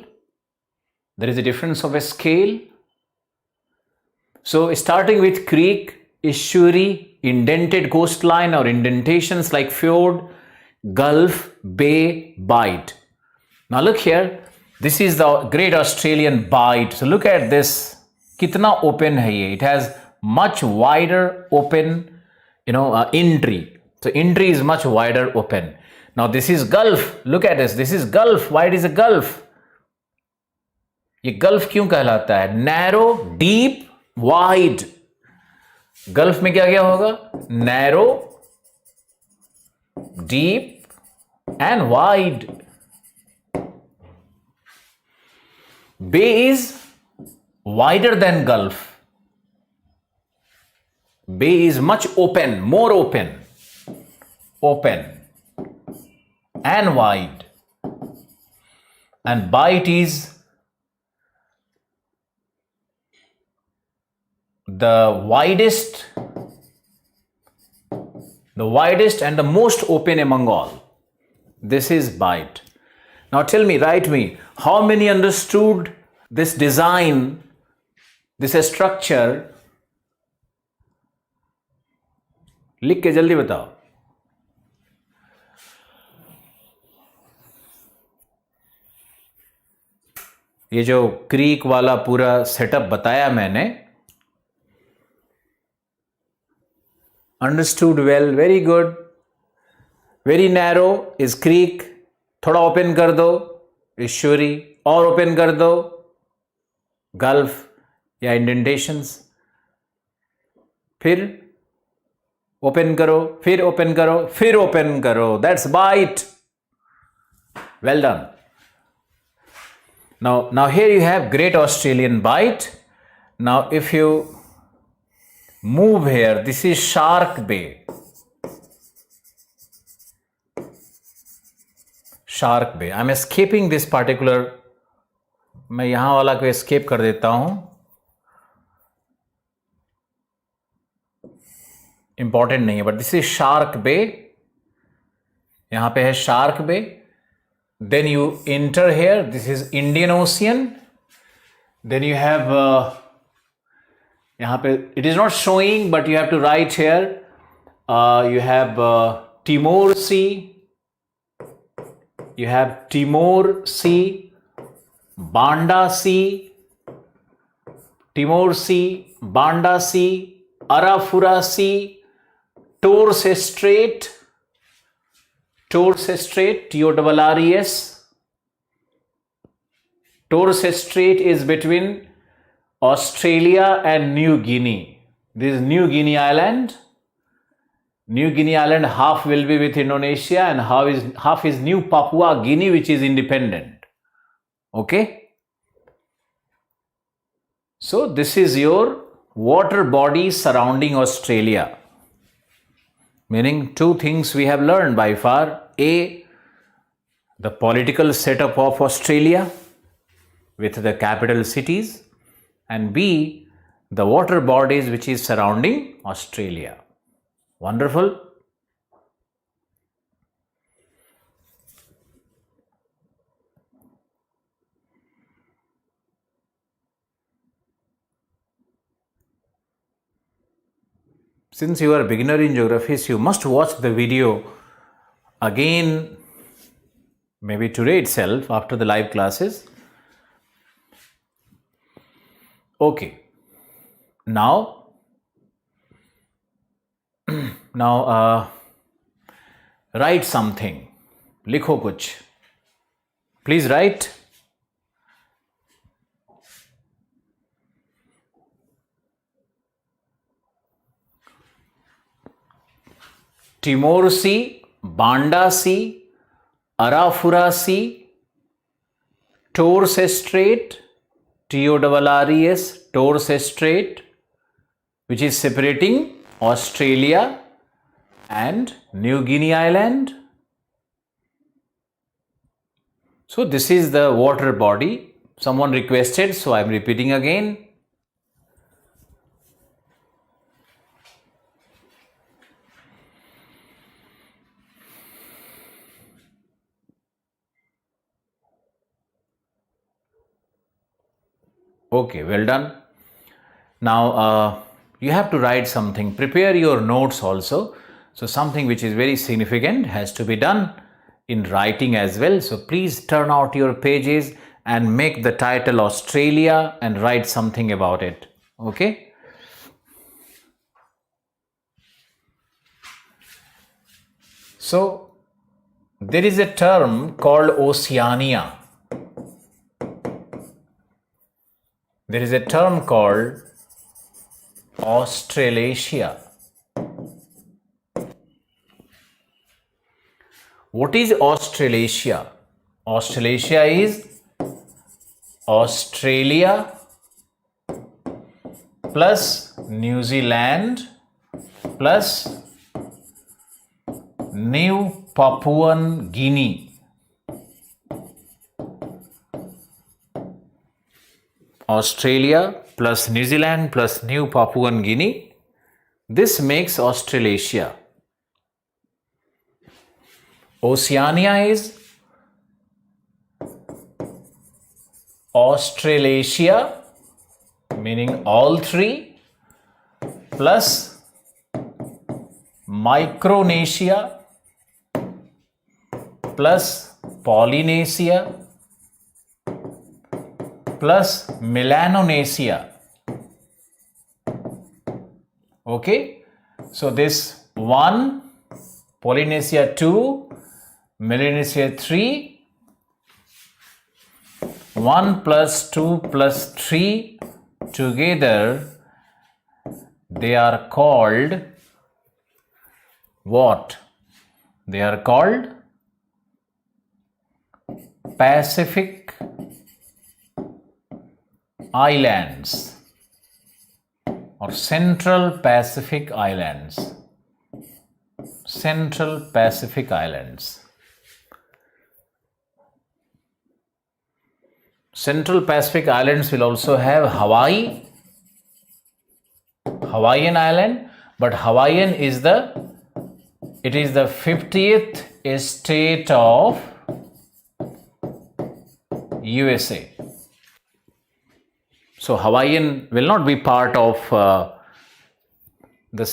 There is a difference of a scale. So starting with creek, estuary, indented coastline or indentations like fjord, gulf, bay, bight. Now look here. This is the Great Australian Bight. So look at this. Kitna open hai ye? It has much wider open, entry. So entry is much wider open. Now this is gulf. Look at this. This is gulf. Why it is a gulf? ये gulf क्यों कहलाता है? Narrow, deep, wide. Gulf में क्या क्या होगा? Narrow, deep and wide. Bay is wider than gulf. Bay is much open, more open and wide. And bight is the widest and the most open among all. This is bight. Now tell me, write me, how many understood this design, this structure? लिख के जल्दी बताओ. ये जो creek वाला पूरा setup बताया मैंने, understood well, very good. Very narrow is creek. थोड़ा ओपन कर दो estuary, और ओपन कर दो गल्फ या इंडेंटेशंस, फिर ओपन करो, फिर ओपन करो, फिर ओपन करो. That's bite. Well done. Now here you have Great Australian Bight. Now if you move here, this is Shark Bay. Shark Bay. I'm escaping this particular. मैं यहां वाला को escape कर देता हूं. Important नहीं है, but this is Shark Bay. यहां पे है Shark Bay. Then you enter here. This is Indian Ocean. Then you have यहाँ पे it is not showing, but you have to write here. You have Timor Sea. You have Timor Sea, Banda Sea, Timor Sea, Banda Sea, Arafura Sea, Torres Strait, Torres, Torres Strait is between Australia and New Guinea. This is New Guinea Island. New Guinea Island, half will be with Indonesia and half is New Papua Guinea, which is independent. Okay? So this is your water body surrounding Australia. Meaning two things we have learned by far. A, the political setup of Australia with the capital cities, and B, the water bodies which is surrounding Australia. Wonderful. Since you are a beginner in geography, so you must watch the video again, maybe today itself after the live classes. Okay. Now write something. लिखो कुछ. Please write. Timor Sea, Banda Sea, Arafura Sea, Torres Strait, Torres Strait, which is separating Australia and New Guinea Island. So this is the water body. Someone requested, so I am repeating again. Okay, well done. Now you have to write something. Prepare your notes also. So something which is very significant has to be done in writing as well. So please turn out your pages and make the title Australia and write something about it. Okay. So there is a term called Oceania. There is a term called Australasia. What is Australasia? Australasia is Australia plus New Zealand plus New Papuan Guinea. Australia plus New Zealand plus New Papuan Guinea. This makes Australasia. Oceania is Australasia, meaning all three, plus Micronesia, plus Polynesia, plus Melanonesia. Okay, so this 1, Polynesia 2, Melanesia 3, 1 plus 2 plus 3 together, they are called what? They are called Pacific Islands or Central Pacific Islands. Central Pacific Islands. Central Pacific Islands will also have Hawaii, Hawaiian Island, but Hawaiian is the 50th state of USA. So Hawaiian will not be part of the the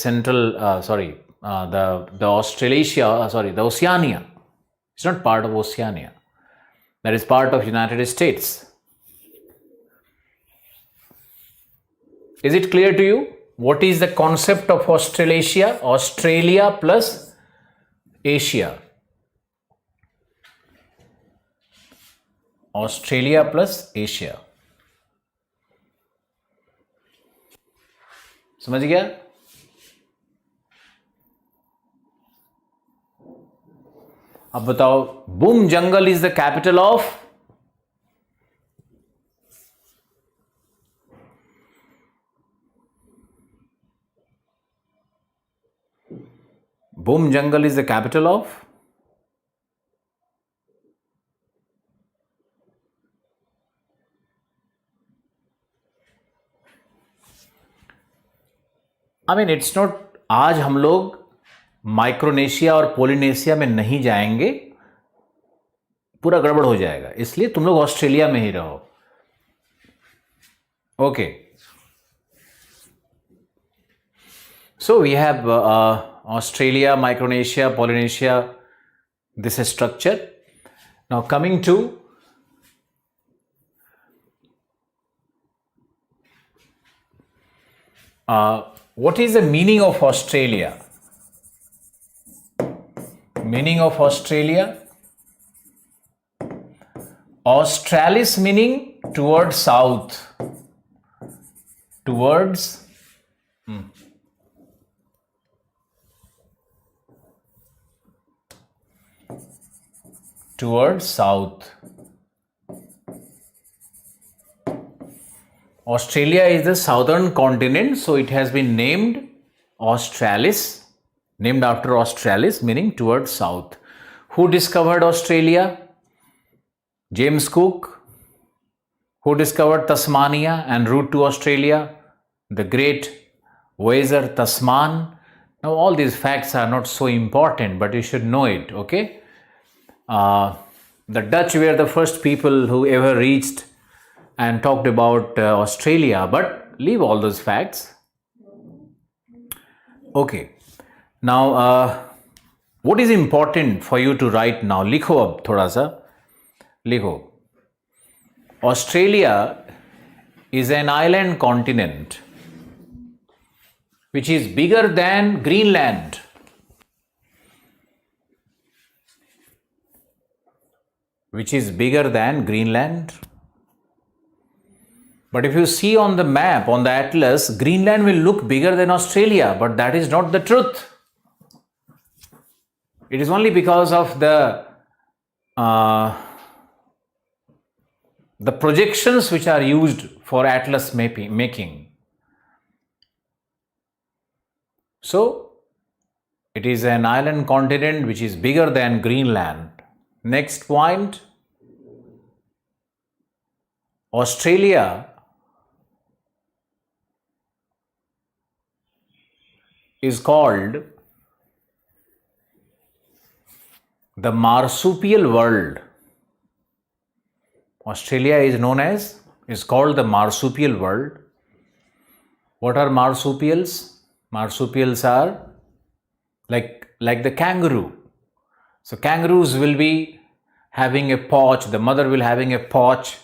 Oceania. It's not part of Oceania. That is part of United States. Is it clear to you? What is the concept of Australasia? Australia plus Asia. Australia plus Asia. समझ गया? अब बताओ, boom jungle is the capital of Boom Jungle is the capital of? I mean, it's not, आज हम लोग Micronesia और Polynesia में नहीं जाएंगे, पूरा गड़बड़ हो जाएगा, इसलिए तुम लोग ऑस्ट्रेलिया में ही रहो. Okay, so we have Australia, Micronesia, Polynesia, this is structure. Now coming to what is the meaning of Australia? Meaning of Australia? Australis meaning towards south, towards towards south. Australia is the southern continent, so it has been named Australis, named after Australis, meaning towards south. Who discovered Australia? James Cook. Who discovered Tasmania and route to Australia? The great voyager Tasman. Now all these facts are not so important, but you should know it, okay? The Dutch were the first people who ever reached and talked about Australia, but leave all those facts. Okay, now what is important for you to write now? लिखो अब थोड़ा सा लिखो. Australia is an island continent which is bigger than Greenland. Which is bigger than Greenland. But if you see on the map, on the atlas, Greenland will look bigger than Australia, but that is not the truth. It is only because of the projections which are used for atlas making. So, it is an island continent which is bigger than Greenland. Next point, Australia is called the marsupial world. Australia is called the marsupial world. What are marsupials? Marsupials are like the kangaroo. So kangaroos will be having a pouch, the mother will having a pouch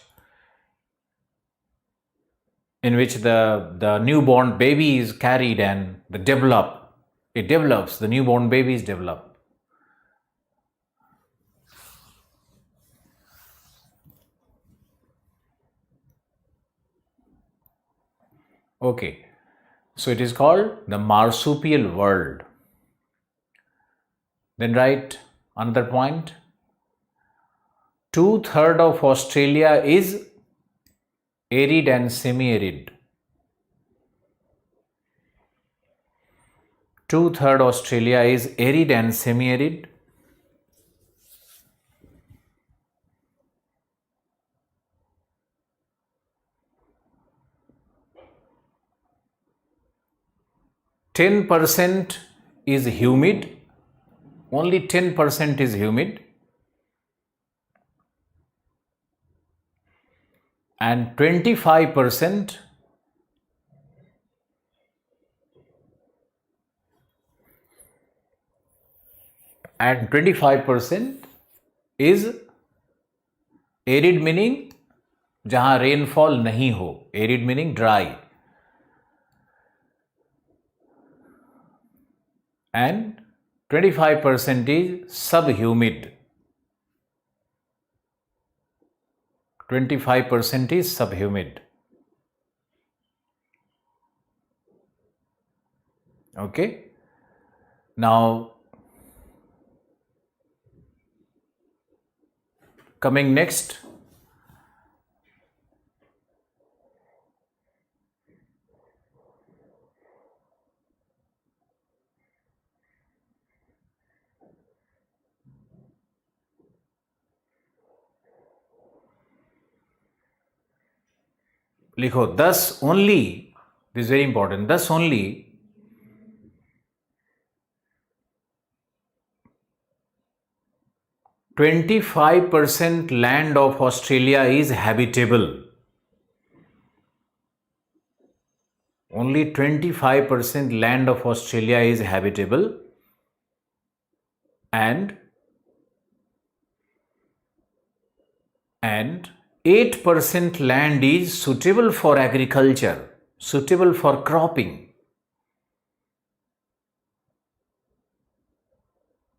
in which the newborn baby is carried and it develops, the newborn babies develop. Okay, so it is called the marsupial world. Then write another point. 2/3 of Australia is arid and semi-arid. 2/3 Australia is arid and semi-arid. %10 is humid. Only 10% is humid. And 25% is arid, meaning जहां rainfall नहीं हो. Arid meaning dry. and 25% is subhumid. 25% is subhumid. Okay. Now, coming next, लिखो thus only, this is very important, thus only 25% land of Australia is habitable. Only 25% land of Australia is habitable, and 8% land is suitable for agriculture, suitable for cropping.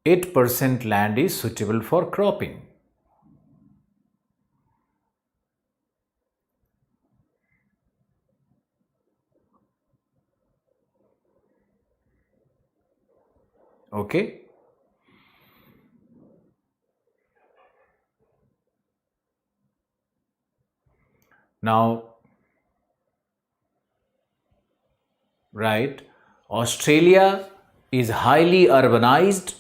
8% land is suitable for cropping. Okay. Now, right, Australia is highly urbanized.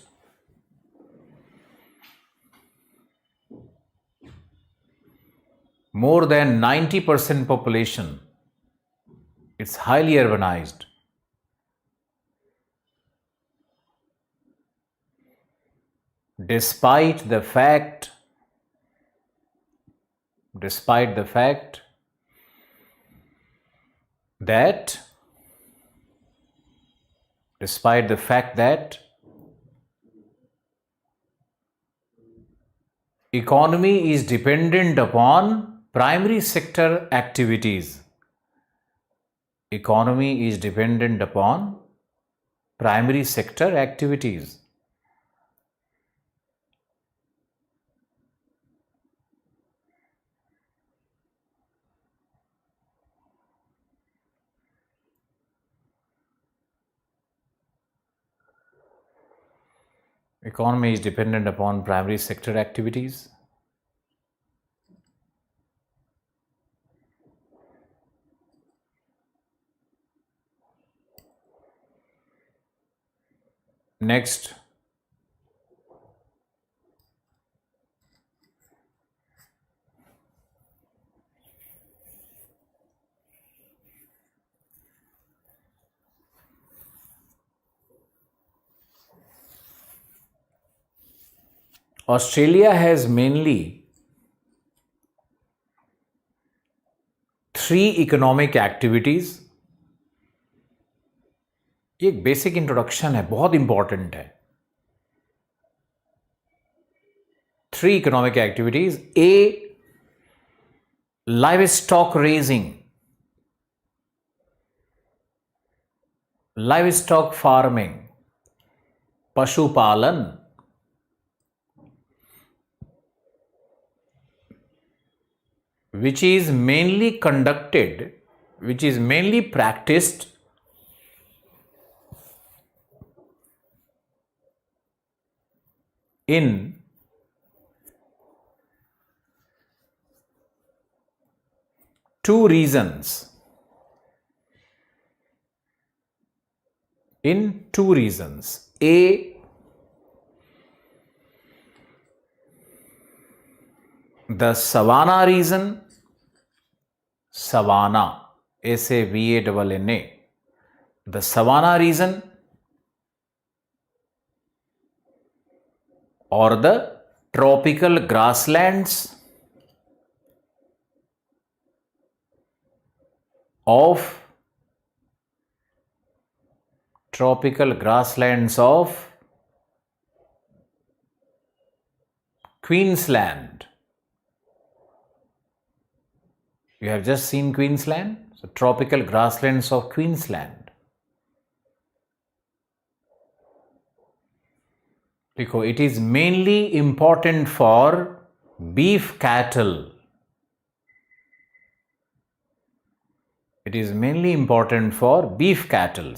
More than 90% population, it's highly urbanized. Despite the fact that economy is dependent upon primary sector activities. Economy is dependent upon primary sector activities. Economy is dependent upon primary sector activities. Next, Australia has mainly 3 economic activities. ये एक basic introduction है, बहुत important है. 3 economic activities. A, livestock raising, livestock farming, पशुपालन, which is mainly practiced in two reasons. A, the savanna region, savanna, SAVANNA, the savanna region, or the tropical grasslands of Queensland. You have just seen Queensland, so tropical grasslands of Queensland. देखो, it is mainly important for beef cattle. It is mainly important for beef cattle.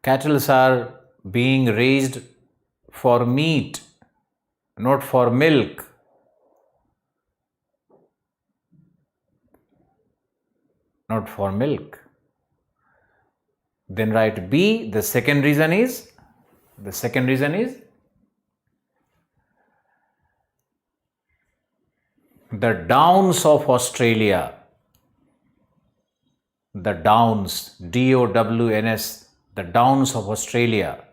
Cattle are being raised for meat, not for milk. Not for milk. Then write B. The second reason is the Downs of Australia. The Downs, DOWNS, the Downs of Australia,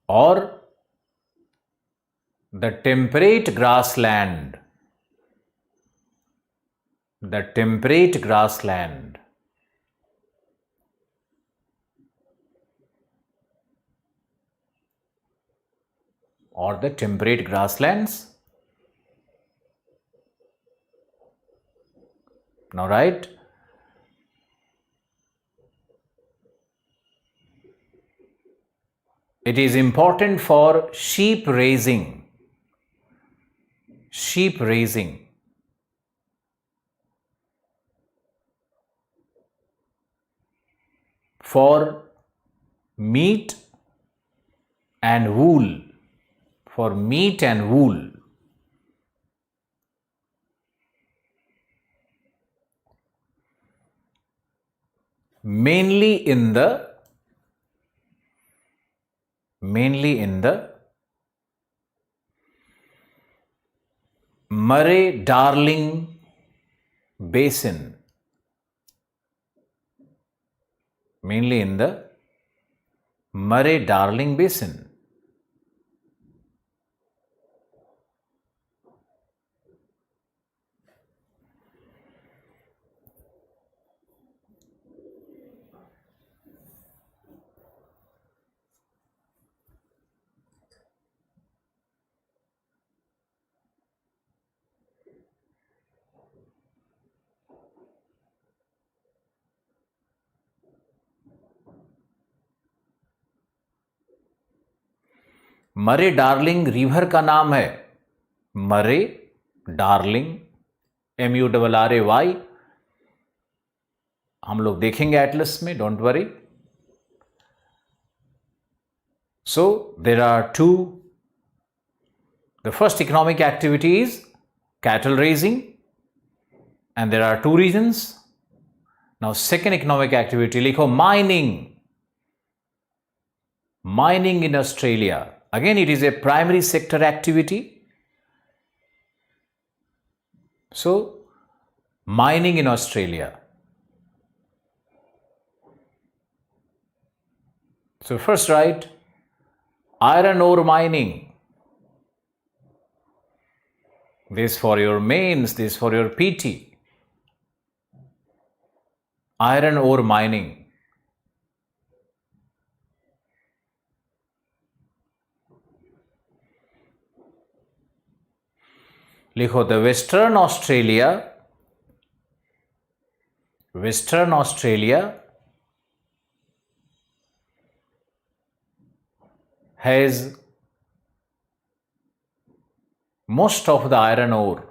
or the temperate grassland. The temperate grassland. Or the temperate grasslands. Now write it is important for sheep raising. Sheep raising. For meat and wool. For meat and wool. Mainly in the Murray-Darling Basin. Mainly in the Murray-Darling Basin. मरे darling river का नाम है मरे darling, MURRAY. हम लोग देखेंगे atlas में, don't worry. So there are two. The first economic activity is cattle raising, and there are two reasons. Now second economic activity लिखो mining. Mining in Australia. Again, it is a primary sector activity. So, mining in Australia. So, first write iron ore mining. This for your mains, this for your PT. Iron ore mining. लिखो the Western Australia has most of the iron ore.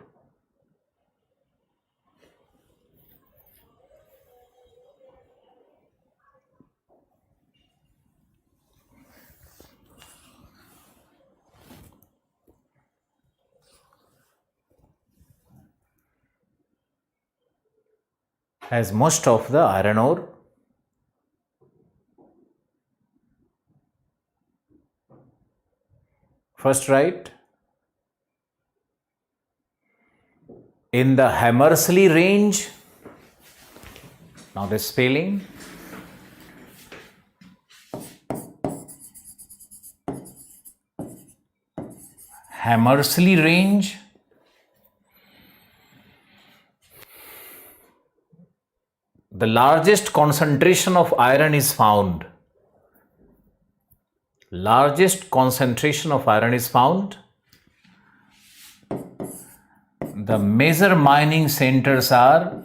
Has most of the iron ore. First write in the Hamersley range. Now the spelling. Hamersley range. The largest concentration of iron is found. Largest concentration of iron is found. The major mining centers are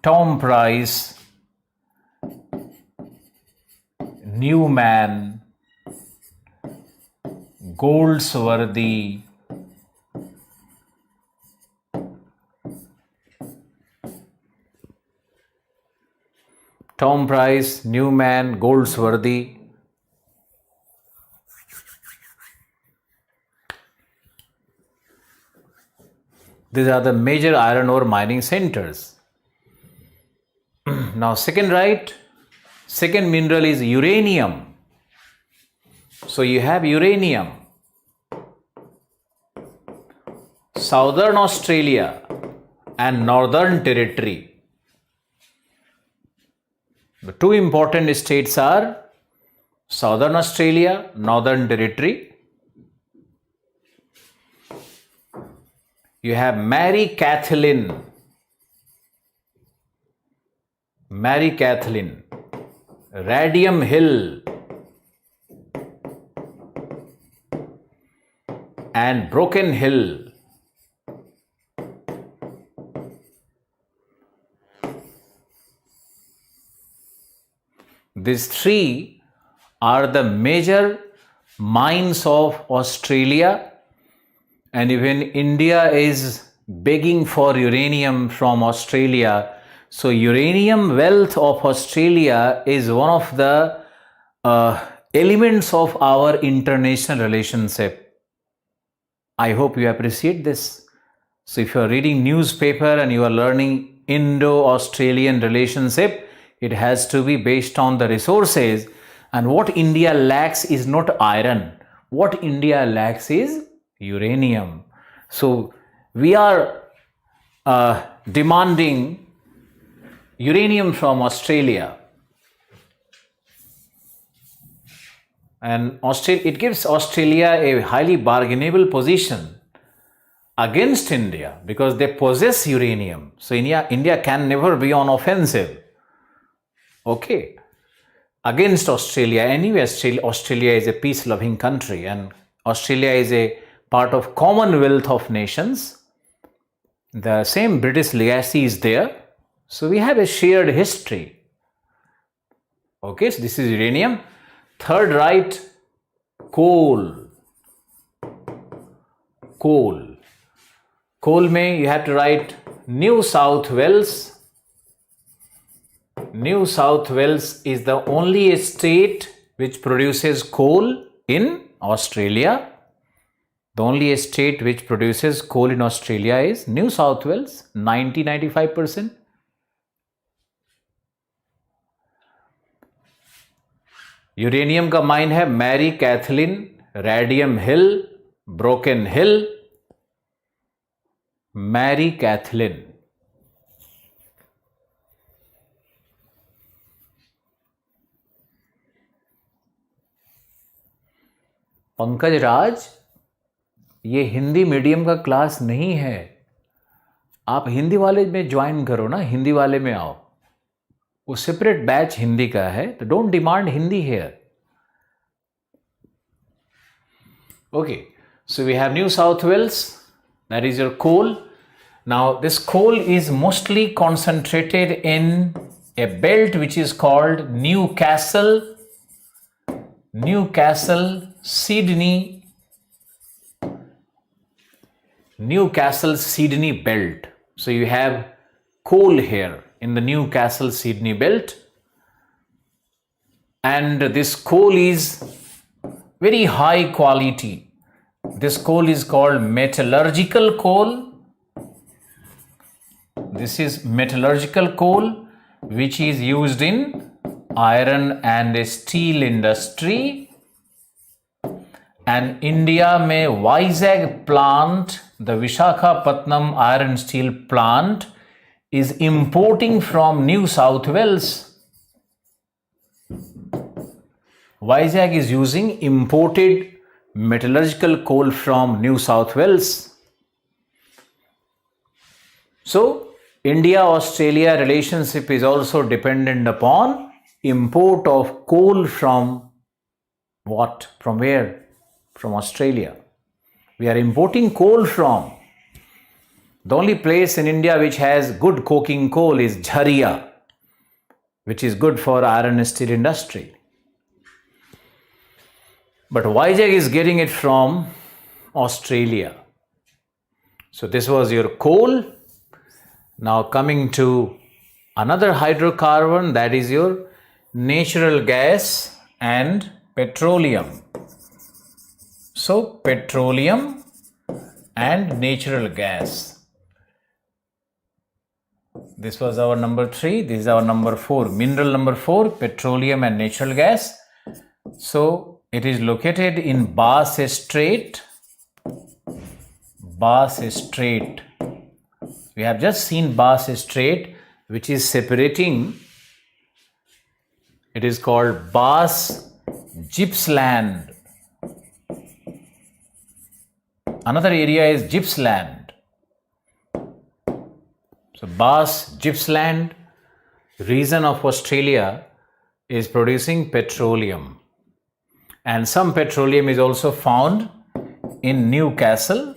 Tom Price, Newman, Goldsworthy, Tom Price, Newman, Goldsworthy. These are the major iron ore mining centers. Now, second mineral is uranium. So you have uranium. Southern Australia and Northern Territory. The two important states are Southern Australia, Northern Territory. You have Mary Kathleen, Radium Hill, and Broken Hill. These three are the major mines of Australia, and even India is begging for uranium from Australia. So uranium wealth of Australia is one of the elements of our international relationship. I hope you appreciate this. So if you are reading newspaper and you are learning Indo-Australian relationship, it has to be based on the resources. And what India lacks is not iron. What India lacks is uranium. So we are demanding uranium from Australia. And it gives Australia a highly bargainable position against India because they possess uranium. So India can never be on offensive. Okay. Against Australia. Anyway, Australia is a peace-loving country and Australia is a part of Commonwealth of Nations. The same British legacy is there. So we have a shared history. Okay, so this is uranium. Third, write coal. Coal mein you have to write New South Wales. New South Wales is the only state which produces coal in Australia. The only state which produces coal in Australia is New South Wales, 90-95%. Uranium का mine है Mary Kathleen, radium हिल, broken हिल, Mary Kathleen. Pankaj राज, ये Hindi medium का class नहीं है. आप हिंदी वाले में join करो ना, हिंदी वाले में आओ. वो सेपरेट बैच हिंदी का है, तो don't demand Hindi here. Okay, so we have New South Wales, that is your coal. Now this coal is mostly concentrated in a belt which is called Newcastle, Sydney belt. So you have coal here in the Newcastle Sydney belt, and this coal is very high quality. This coal is called metallurgical coal. This is metallurgical coal which is used in iron and steel industry. And India में Vizag plant, the Visakhapatnam iron steel plant, is importing from New South Wales. Vizag is using imported metallurgical coal from New South Wales. So, India-Australia relationship is also dependent upon import of coal from what? From where? From Australia. We are importing coal from. The only place in India which has good coking coal is Jharia, which is good for iron and steel industry. But Vizag is getting it from Australia. So this was your coal. Now coming to another hydrocarbon, that is your natural gas and petroleum. So petroleum and natural gas. This was our number 3. This is our number 4. Mineral number 4, petroleum and natural gas. So it is located in Bass Strait. Bass Strait. We have just seen Bass Strait, which is separating. It is called Bass Gippsland. Another area is Gippsland. So Bass Gippsland region of Australia is producing petroleum. And some petroleum is also found in Newcastle.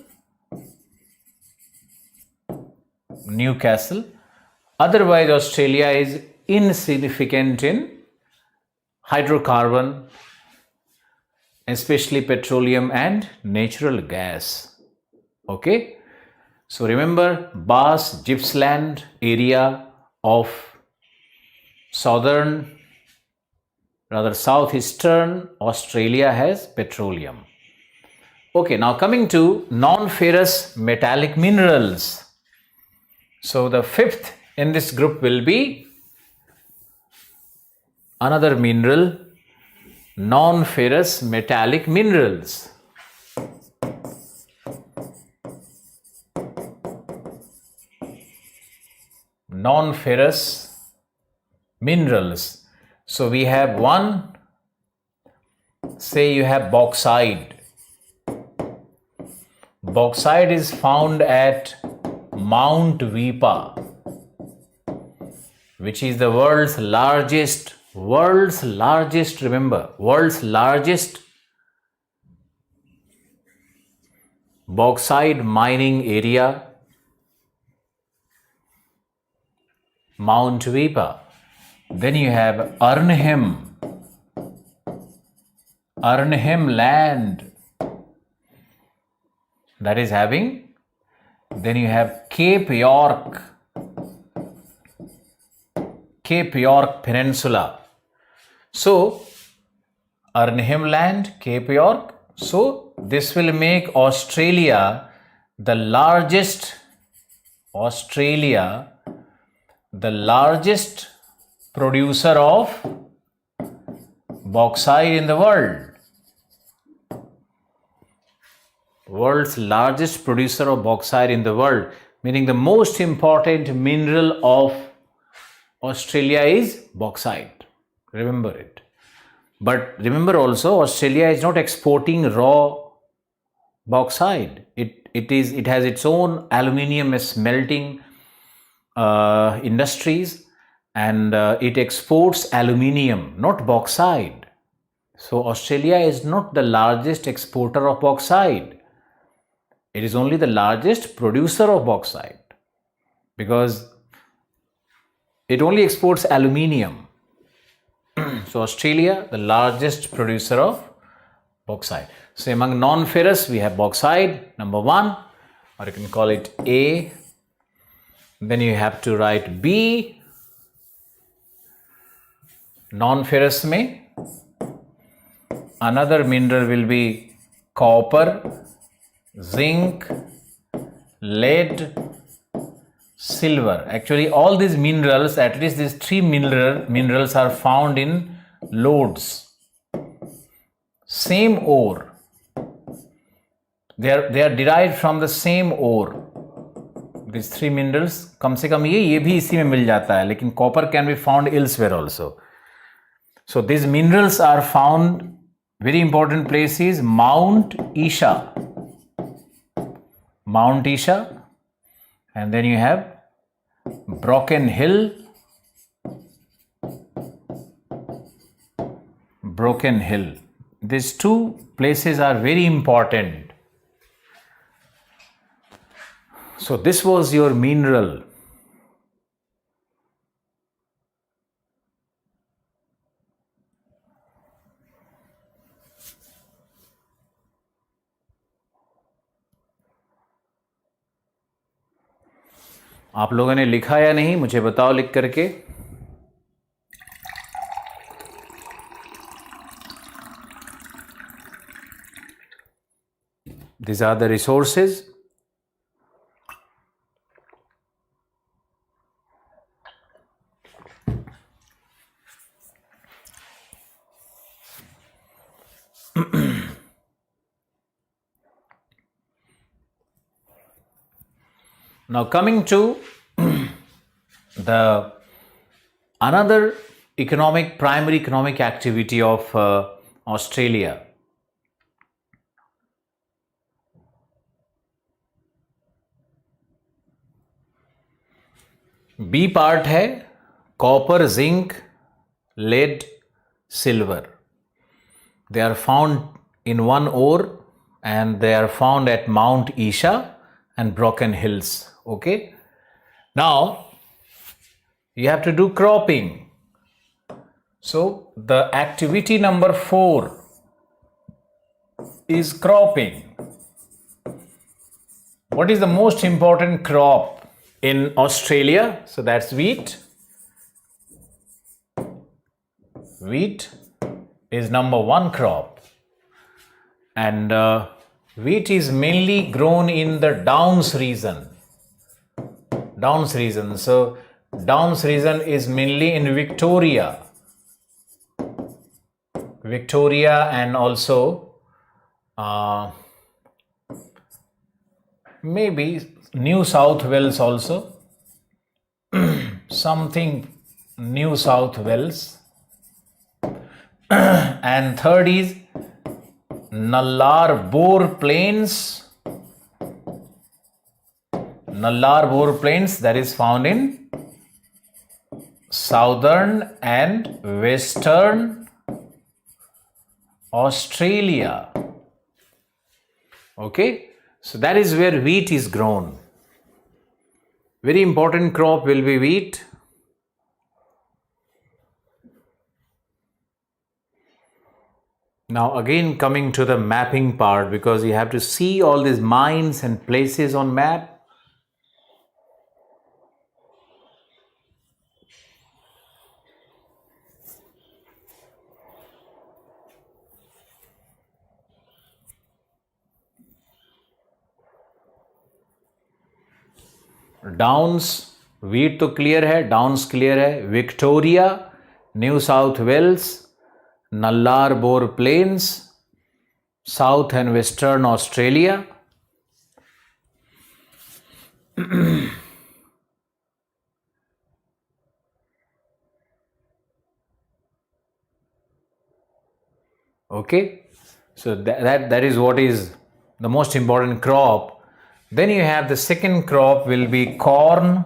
Otherwise, Australia is insignificant in hydrocarbon, especially petroleum and natural gas. Okay. So remember, Bass Gippsland area of southeastern Australia has petroleum. Okay, now coming to non-ferrous metallic minerals. So the 5th in this group will be another mineral, non-ferrous metallic minerals. Non-ferrous minerals. So we have one, say you have bauxite. Bauxite is found at Mount Weipa, which is the world's largest bauxite mining area, Mount Weipa. Then you have Arnhem land that is having. Then you have Cape York Peninsula. So Arnhem land, Cape York. So this will make Australia the largest producer of bauxite in the world. World's largest producer of bauxite in the world, meaning the most important mineral of Australia is bauxite. Remember it. But remember also, Australia is not exporting raw bauxite. It has its own aluminium smelting industries, and it exports aluminium, not bauxite. So Australia is not the largest exporter of bauxite. It is only the largest producer of bauxite, because it only exports aluminium. So Australia, the largest producer of bauxite. So among non-ferrous, we have bauxite, number 1, or you can call it A. Then you have to write B. Non-ferrous में another mineral will be copper, zinc, lead, silver. Actually, all these minerals, at least these 3 minerals are found in lodes. Same ore. They are derived from the same ore. These 3 minerals, कम से कम ये भी इसी में मिल जाता है, लेकिन copper can be found elsewhere also. So these minerals are found, very important place is Mount Isa. And then you have Broken Hill. These 2 places are very important. So this was your mineral. आप लोगों ने लिखा या नहीं, मुझे बताओ लिख करके. These are the resources. Now coming to the another primary economic activity of Australia. B part है copper, zinc, lead, silver. They are found in one ore and they are found at Mount Isa and Broken Hills. Okay. Now you have to do cropping. So the activity number 4 is cropping. What is the most important crop in Australia? So that's wheat. Wheat is number 1 crop, and wheat is mainly grown in the Downs region. So Downs region is mainly in Victoria and also maybe New South Wales also. Something New South Wales. And third is Nullarbor Plains. Nullarbor Plains, that is found in southern and western Australia. Okay, so that is where wheat is grown. Very important crop will be wheat. Now again coming to the mapping part, because you have to see all these mines and places on map. Downs, wheat तो clear है, Downs clear है, Victoria, New South Wales, Nullarbor Plains, South and Western Australia. Okay, so that is what is the most important crop. Then you have the second crop will be corn,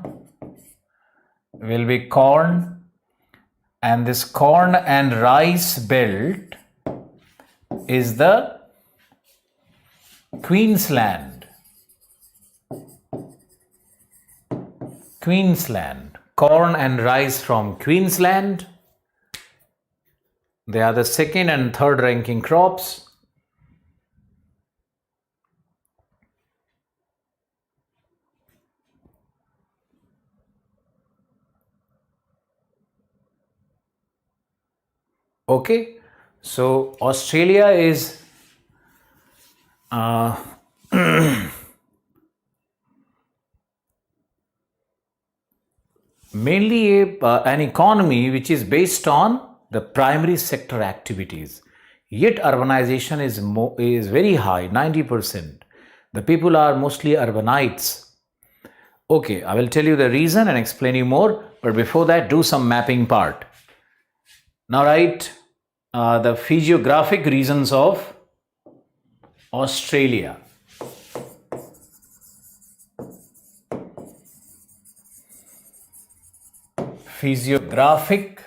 and this corn and rice belt is the Queensland, corn and rice from Queensland. They are the second and third ranking crops. Okay, so Australia is mainly an economy which is based on the primary sector activities. Yet urbanization is very high, 90%. The people are mostly urbanites. Okay, I will tell you the reason and explain you more, but before that, do some mapping part. Now write the physiographic reasons of Australia. Physiographic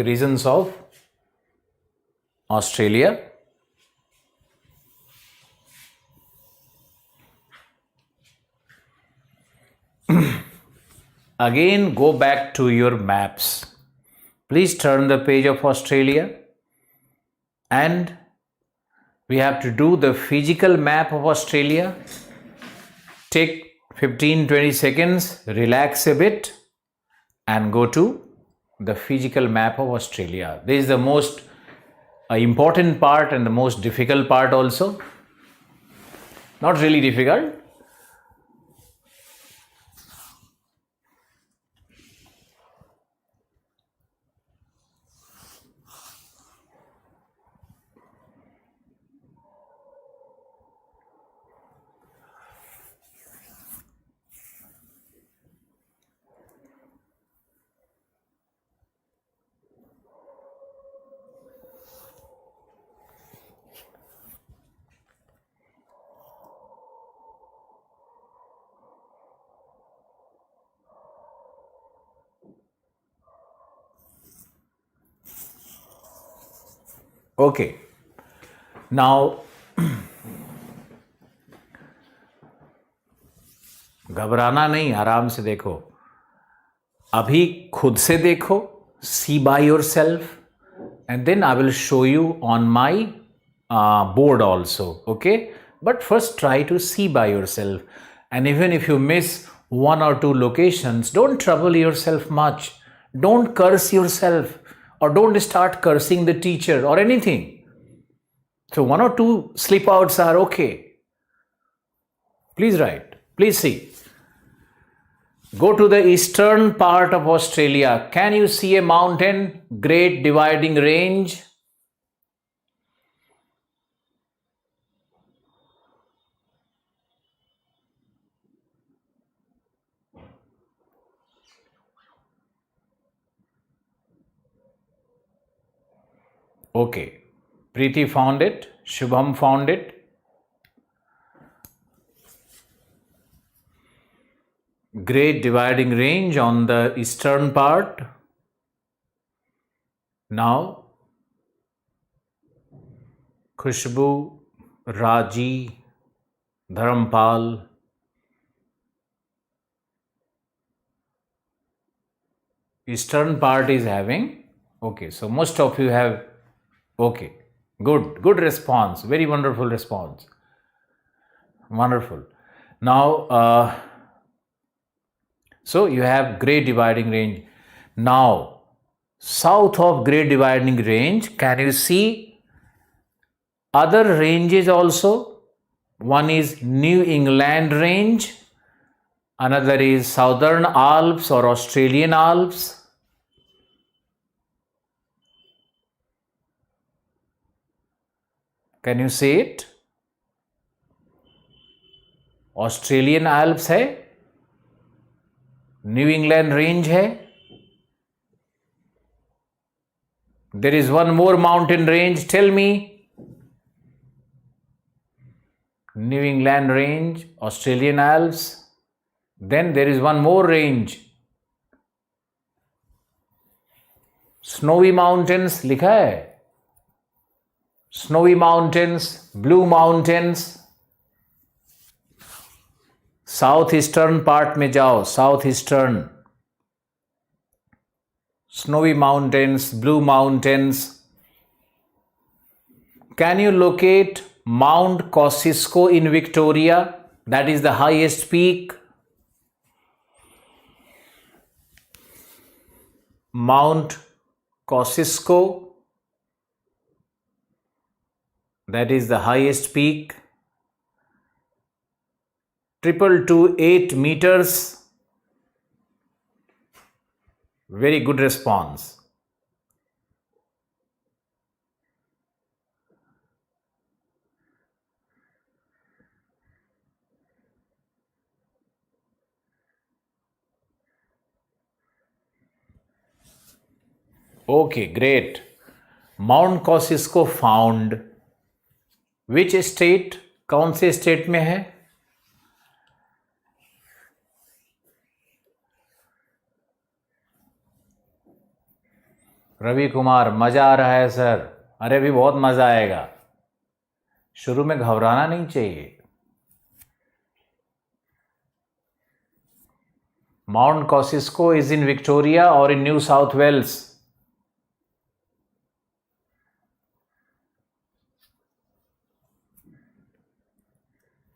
reasons of Australia. Again, go back to your maps. Please turn the page of Australia, and we have to do the physical map of Australia. Take 15-20 seconds, relax a bit, and go to the physical map of Australia. This is the most important part and the most difficult part also. Not really difficult. Okay. Now, घबराना नहीं, आराम से देखो. अभी खुद से देखो, see by yourself, and then I will show you on my board also. Okay, but first try to see by yourself, and even if you miss one or two locations, don't trouble yourself much. Don't curse yourself, or don't start cursing the teacher or anything. So one or two slip outs are okay. Please write. Please see. Go to the eastern part of Australia. Can you see a mountain? Great Dividing Range. Okay. Preeti found it. Shubham found it. Great Dividing Range on the eastern part. Now, Khushbu, Raji, Dharampal, eastern part is having. Okay, so most of you have. Okay, good response. Very wonderful response. Wonderful. Now, so you have Great Dividing Range. Now, south of Great Dividing Range, can you see other ranges also? One is New England Range, another is Southern Alps or Australian Alps. Can you see it? Australian Alps है, New England Range है. There is one more mountain range. Tell me. New England Range, Australian Alps. Then there is one more range. Snowy Mountains लिखा है. Snowy Mountains, Blue Mountains. Southeastern part में जाओ. Southeastern. Snowy Mountains, Blue Mountains. Can you locate Mount Kosciuszko in Victoria? That is the highest peak. Mount Kosciuszko. That is the highest peak. 228 meters. Very good response. Okay, great. Mount Kosciuszko found. Which state? कौन से state में है? रवि कुमार, मजा आ रहा है sir. अरे अभी बहुत मजा आएगा, शुरू में घबराना नहीं चाहिए. माउंट कॉसिस्को इज इन विक्टोरिया और इन न्यू साउथ वेल्स.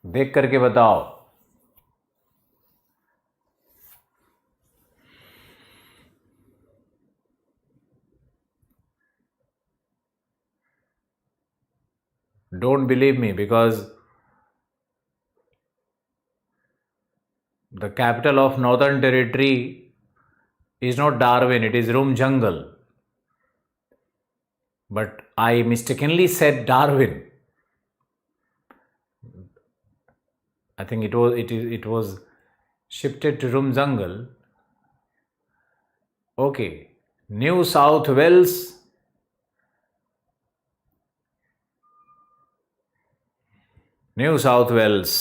देख करके बताओ. Don't believe me because the capital of Northern Territory is not Darwin, it is Rumjungle. But I mistakenly said Darwin. I think it was shifted to Rumjungle. Okay, New South Wales. New South Wales.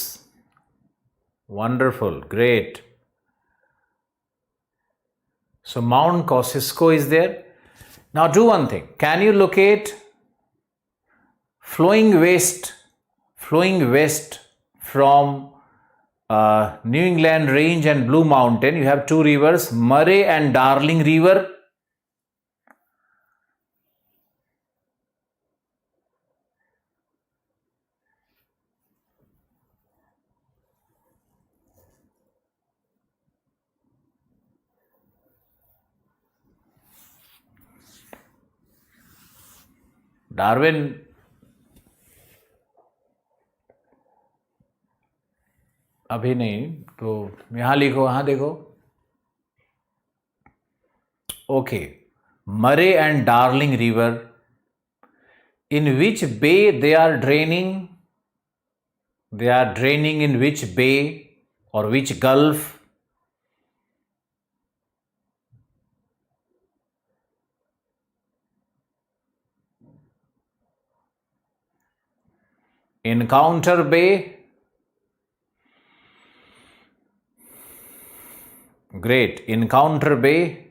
Wonderful, great. So Mount Kosciuszko is there. Now do one thing. Can you locate flowing west from New England Range and Blue Mountain? You have two rivers, Murray and Darling River. Darwin अभी नहीं, तो यहां लिखो, यहां देखो. Okay, Murray and Darling River, in which bay they are draining? They are draining in which bay और which gulf? Encounter Bay. Great. Encounter Bay.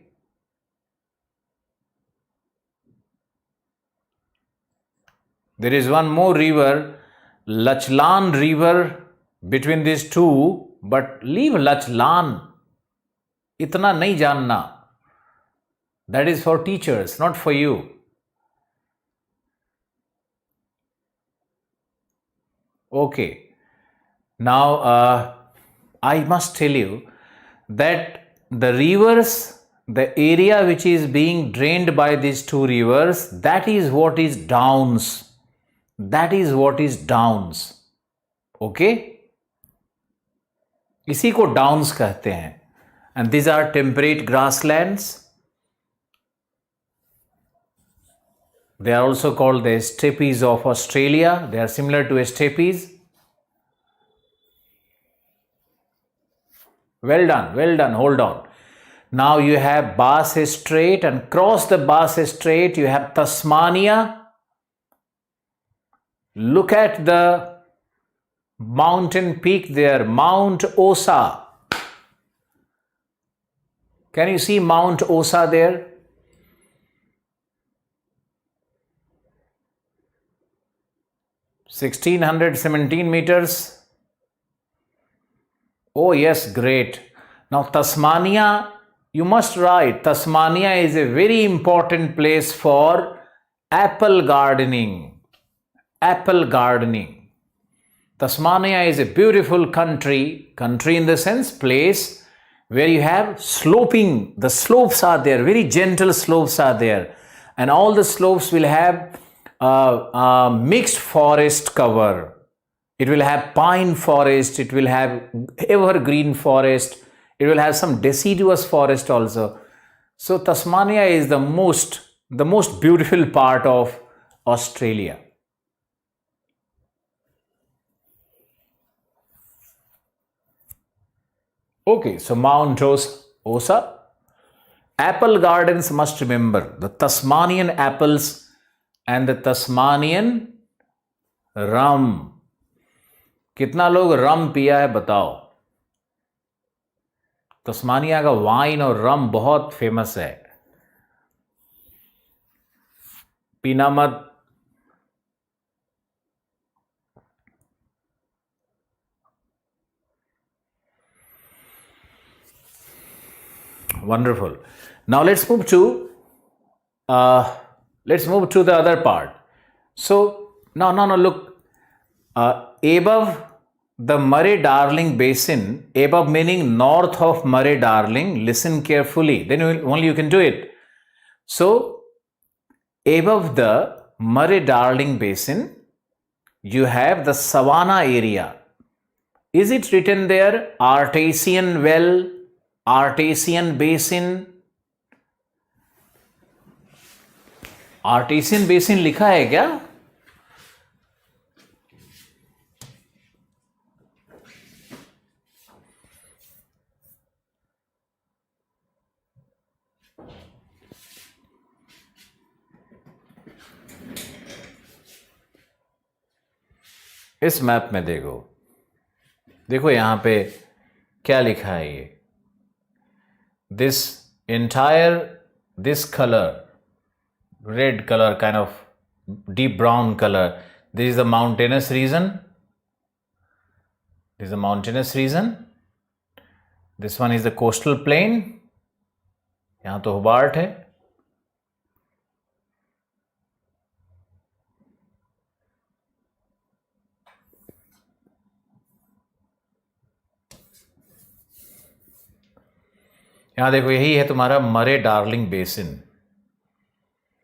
There is one more river, Lachlan River, between these two, but leave Lachlan. इतना नहीं जानना. That is for teachers, not for you. Okay. Now, I must tell you that the rivers, the area which is being drained by these two rivers, that is what is downs. That is what is downs. Okay? इसी को downs कहते हैं. And these are temperate grasslands. They are also called the steppes of Australia. They are similar to steppes. Well done, hold on. Now you have Bass Strait, and cross the Bass Strait you have Tasmania. Look at the mountain peak there, Mount Osa. Can you see Mount Osa there? 1617 meters. Oh yes, great. Now Tasmania, you must write, Tasmania is a very important place for apple gardening. Apple gardening. Tasmania is a beautiful country in the sense place where you have sloping, the slopes are there, very gentle slopes are there, and all the slopes will have mixed forest cover. It will have pine forest, it will have evergreen forest, it will have some deciduous forest also. So Tasmania is the most beautiful part of Australia. Okay, so Mount Osa. Apple gardens, must remember the Tasmanian apples and the Tasmanian rum. कितना लोग रम पिया है बताओ? Tasmania का wine और रम बहुत famous है. पीना मत, Wonderful. Now let's move to the other part. So now look, above the Murray-Darling Basin, above meaning north of Murray-Darling. Listen carefully. Then only you can do it. So above the Murray-Darling Basin, you have the Savannah area. Is it written there? Artesian well, Artesian basin. Artesian basin लिखा है क्या? इस map में देखो यहां पे क्या लिखा है ये. This color, red color, kind of deep brown color, this is the mountainous region. This one is the coastal plain. यहां तो होबार्ट है. यहां देखो यही है तुम्हारा मरे डार्लिंग बेसिन,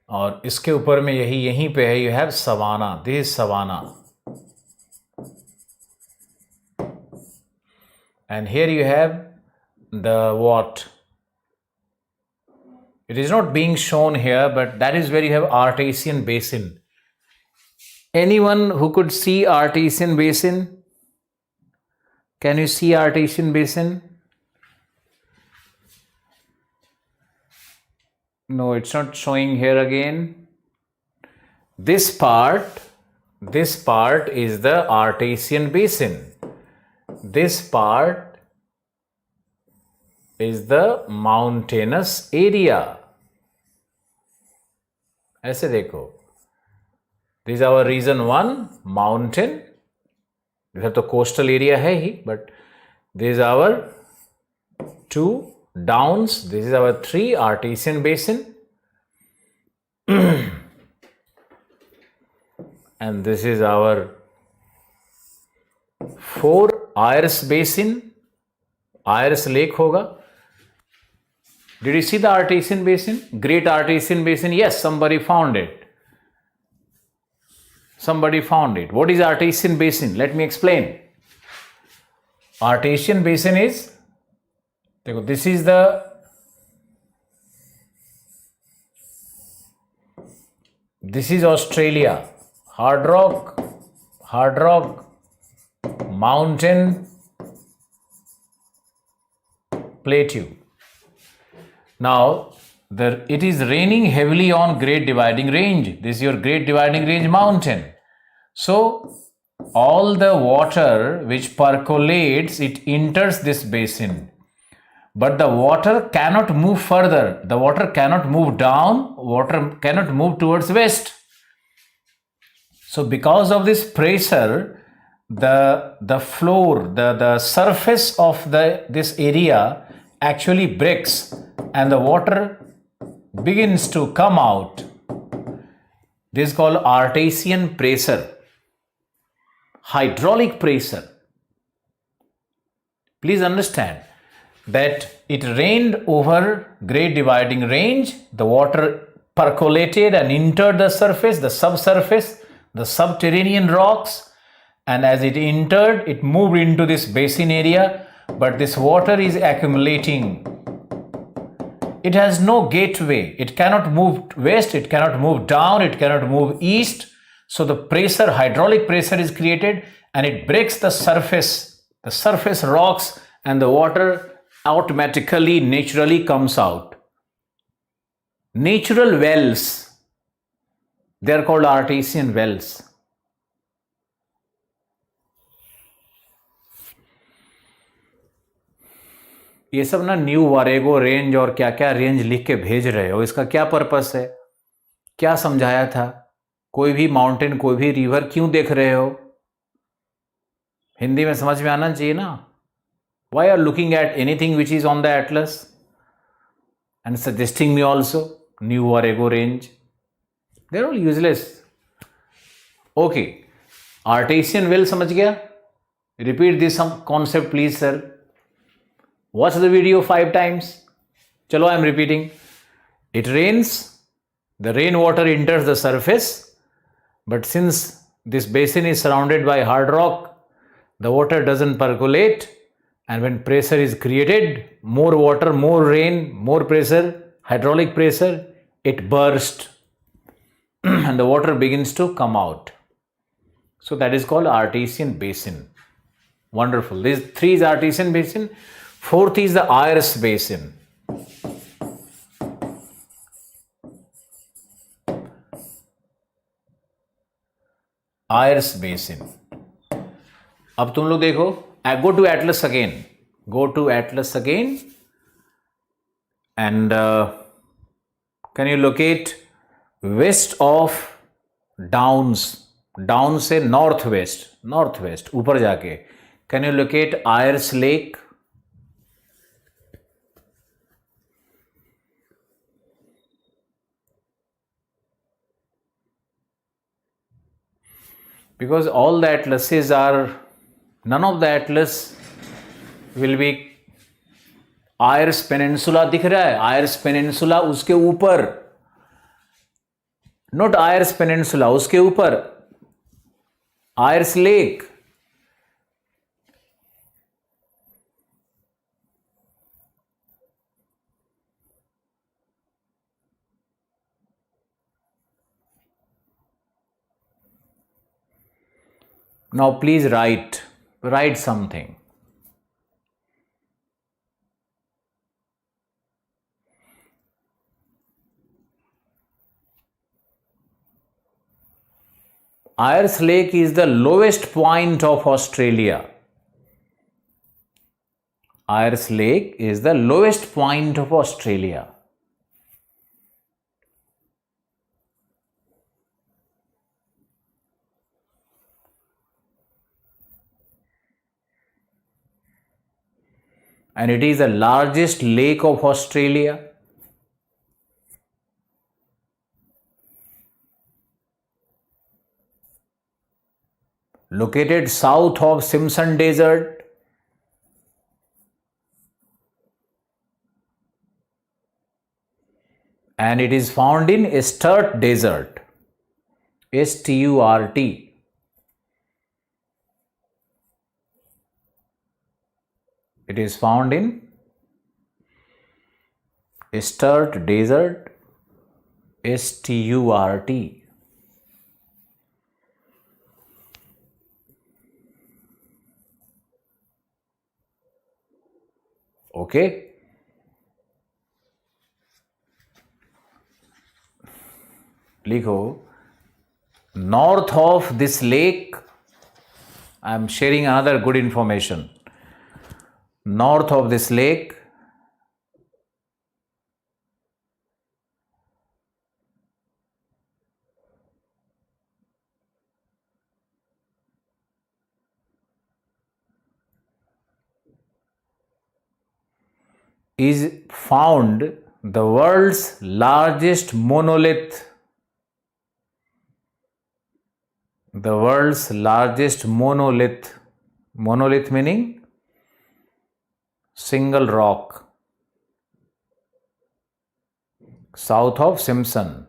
और इसके ऊपर में यहीं पे है, you have savanna. This is savanna, and here you have the what, it is not being shown here, but that is where you have Artesian basin. Anyone who could see Artesian basin? Can you see Artesian basin? No, it's not showing here again. This part is the Artesian basin. This part is the mountainous area. ऐसे देखो, this is our region 1, mountain. इधर तो coastal area है ही, but this is our 2 downs. This is our 3 Artesian basin. And this is our 4 Ayers basin. Ayers lake होगा. Did you see the Artesian basin? Great Artesian basin. Yes, somebody found it. What is Artesian basin? Let me explain. Artesian basin is, this is Australia. Hard rock mountain plateau. Now it is raining heavily on Great Dividing Range. This is your Great Dividing Range mountain. So all the water which percolates, it enters this basin. But the water cannot move further. The water cannot move down. Water cannot move towards west. So because of this pressure, the floor, the surface of this area actually breaks, and the water begins to come out. This is called Artesian pressure, hydraulic pressure. Please understand that it rained over Great Dividing Range. The water percolated and entered the surface, the subsurface, the subterranean rocks, and as it entered, it moved into this basin area. But this water is accumulating. It has no gateway. It cannot move west, it cannot move down, it cannot move east. So the pressure, hydraulic pressure is created, and it breaks the surface rocks, and the water automatically, naturally comes out. Natural wells, they are called Artesian wells. ये सब ना new वारेगो range और क्या क्या range लिख के भेज रहे हो, इसका क्या पर्पस है? क्या समझाया था? कोई भी माउंटेन, कोई भी रिवर क्यों देख रहे हो? हिंदी में समझ में आना चाहिए ना. Why are you looking at anything which is on the atlas? and suggesting me also new or ego range. They're all useless. Okay, artesian well समझ गया? Repeat this some concept please sir. Watch the video 5 times. Chalo, I am repeating. It rains, the rainwater enters the surface, but since this basin is surrounded by hard rock, the water doesn't percolate, and when pressure is created, more water, more rain, more pressure, hydraulic pressure, it bursts and the water begins to come out. So that is called artesian basin. Wonderful. These 3 is artesian basin. 4th is the Ayers basin. Ayers basin. अब तुम लोग देखो, go to Atlas again. Go to Atlas again and can you locate west of Downs? Downs से northwest, ऊपर जाके. Can you locate Ayers Lake? Because all the atlases are, none of the atlas will be Ayers Peninsula दिख रहा है. Ayers Peninsula उसके ऊपर, not Ayers Peninsula उसके ऊपर Ayers Lake. Now please write something. Ayers Lake is the lowest point of Australia. Ayers Lake is the lowest point of Australia. And it is the largest lake of Australia. Located south of Simpson Desert. And it is found in Sturt Desert. Sturt. It is found in Sturt Desert. Sturt. Okay. Likho, north of this lake, I am sharing another good information. North of this lake, is found the world's largest monolith. The world's largest monolith. Monolith meaning single rock. South of Simpson.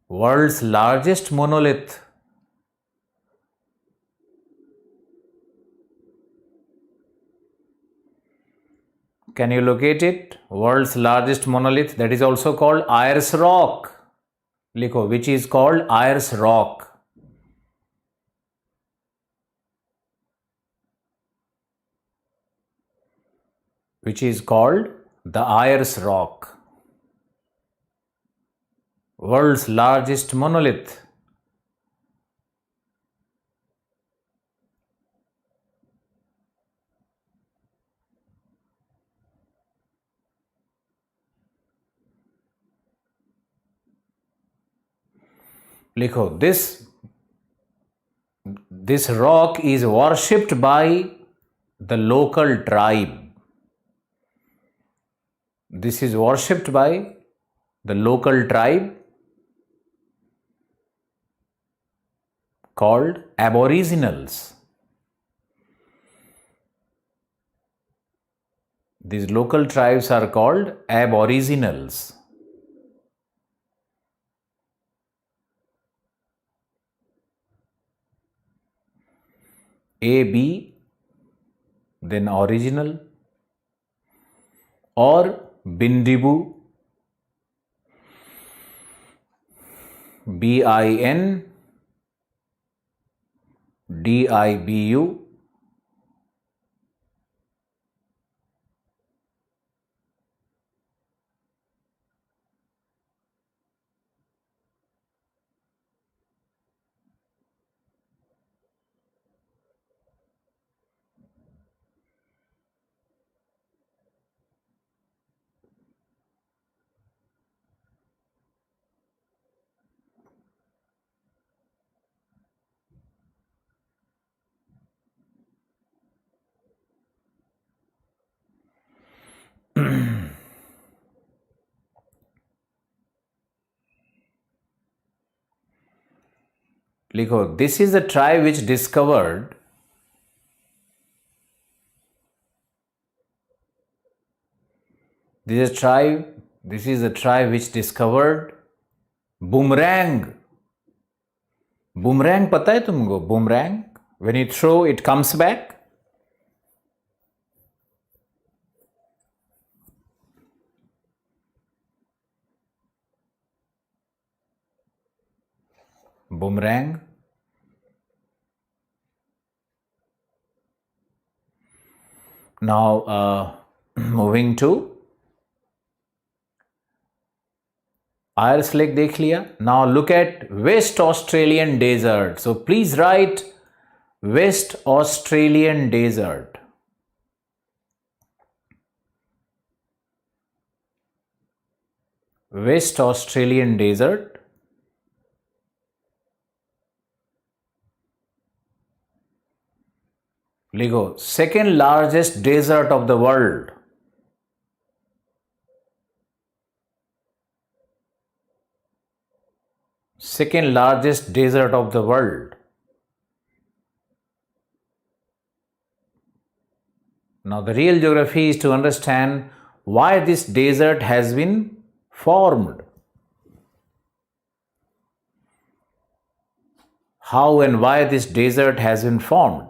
World's largest monolith. Can you locate it? World's largest monolith, that is also called Ayers Rock. Likho, which is called Ayers Rock. Which is called the Ayers Rock. World's largest monolith. Likho, this rock is worshipped by the local tribe. This is worshipped by the local tribe called Aboriginals. These local tribes are called Aboriginals. AB, then original, or Bindibu, BINDIBU, लिखो, this is a tribe which discovered this is a tribe which discovered boomerang. Boomerang पता है तुमको? Boomerang, when you throw it comes back. Boomerang. Now moving to Ayers Lake देख लिया. Now look at West Australian desert. So please write West Australian desert. West Australian desert. लिखो, second largest desert of the world. Second largest desert of the world. Now the real geography is to understand why this desert has been formed. How and why this desert has been formed.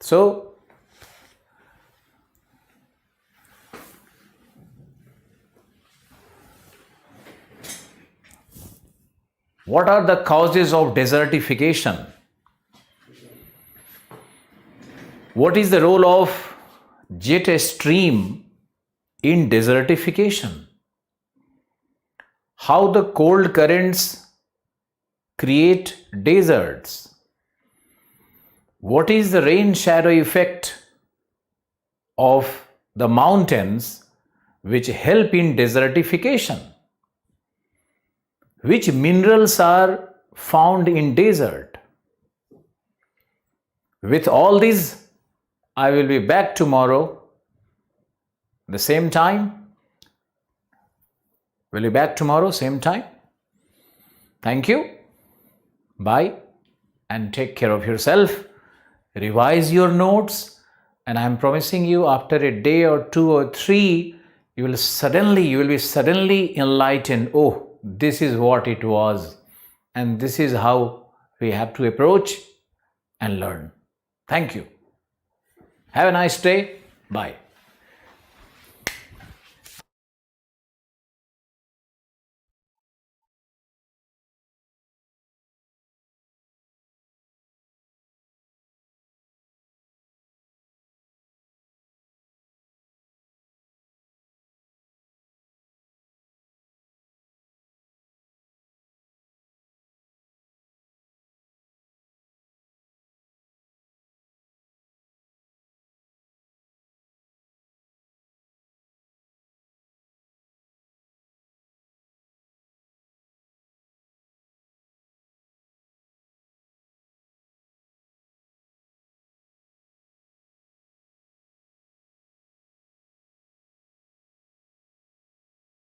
So, what are the causes of desertification? What is the role of jet stream in desertification? How the cold currents create deserts? What is the rain shadow effect of the mountains which help in desertification? Which minerals are found in desert? With all these, I will be back tomorrow, the same time. Will be back tomorrow, same time. Thank you. Bye and take care of yourself. Revise your notes, and I am promising you after a day or 2 or 3, you will be suddenly enlightened. Oh, this is what it was, and this is how we have to approach and learn. Thank you. Have a nice day. Bye.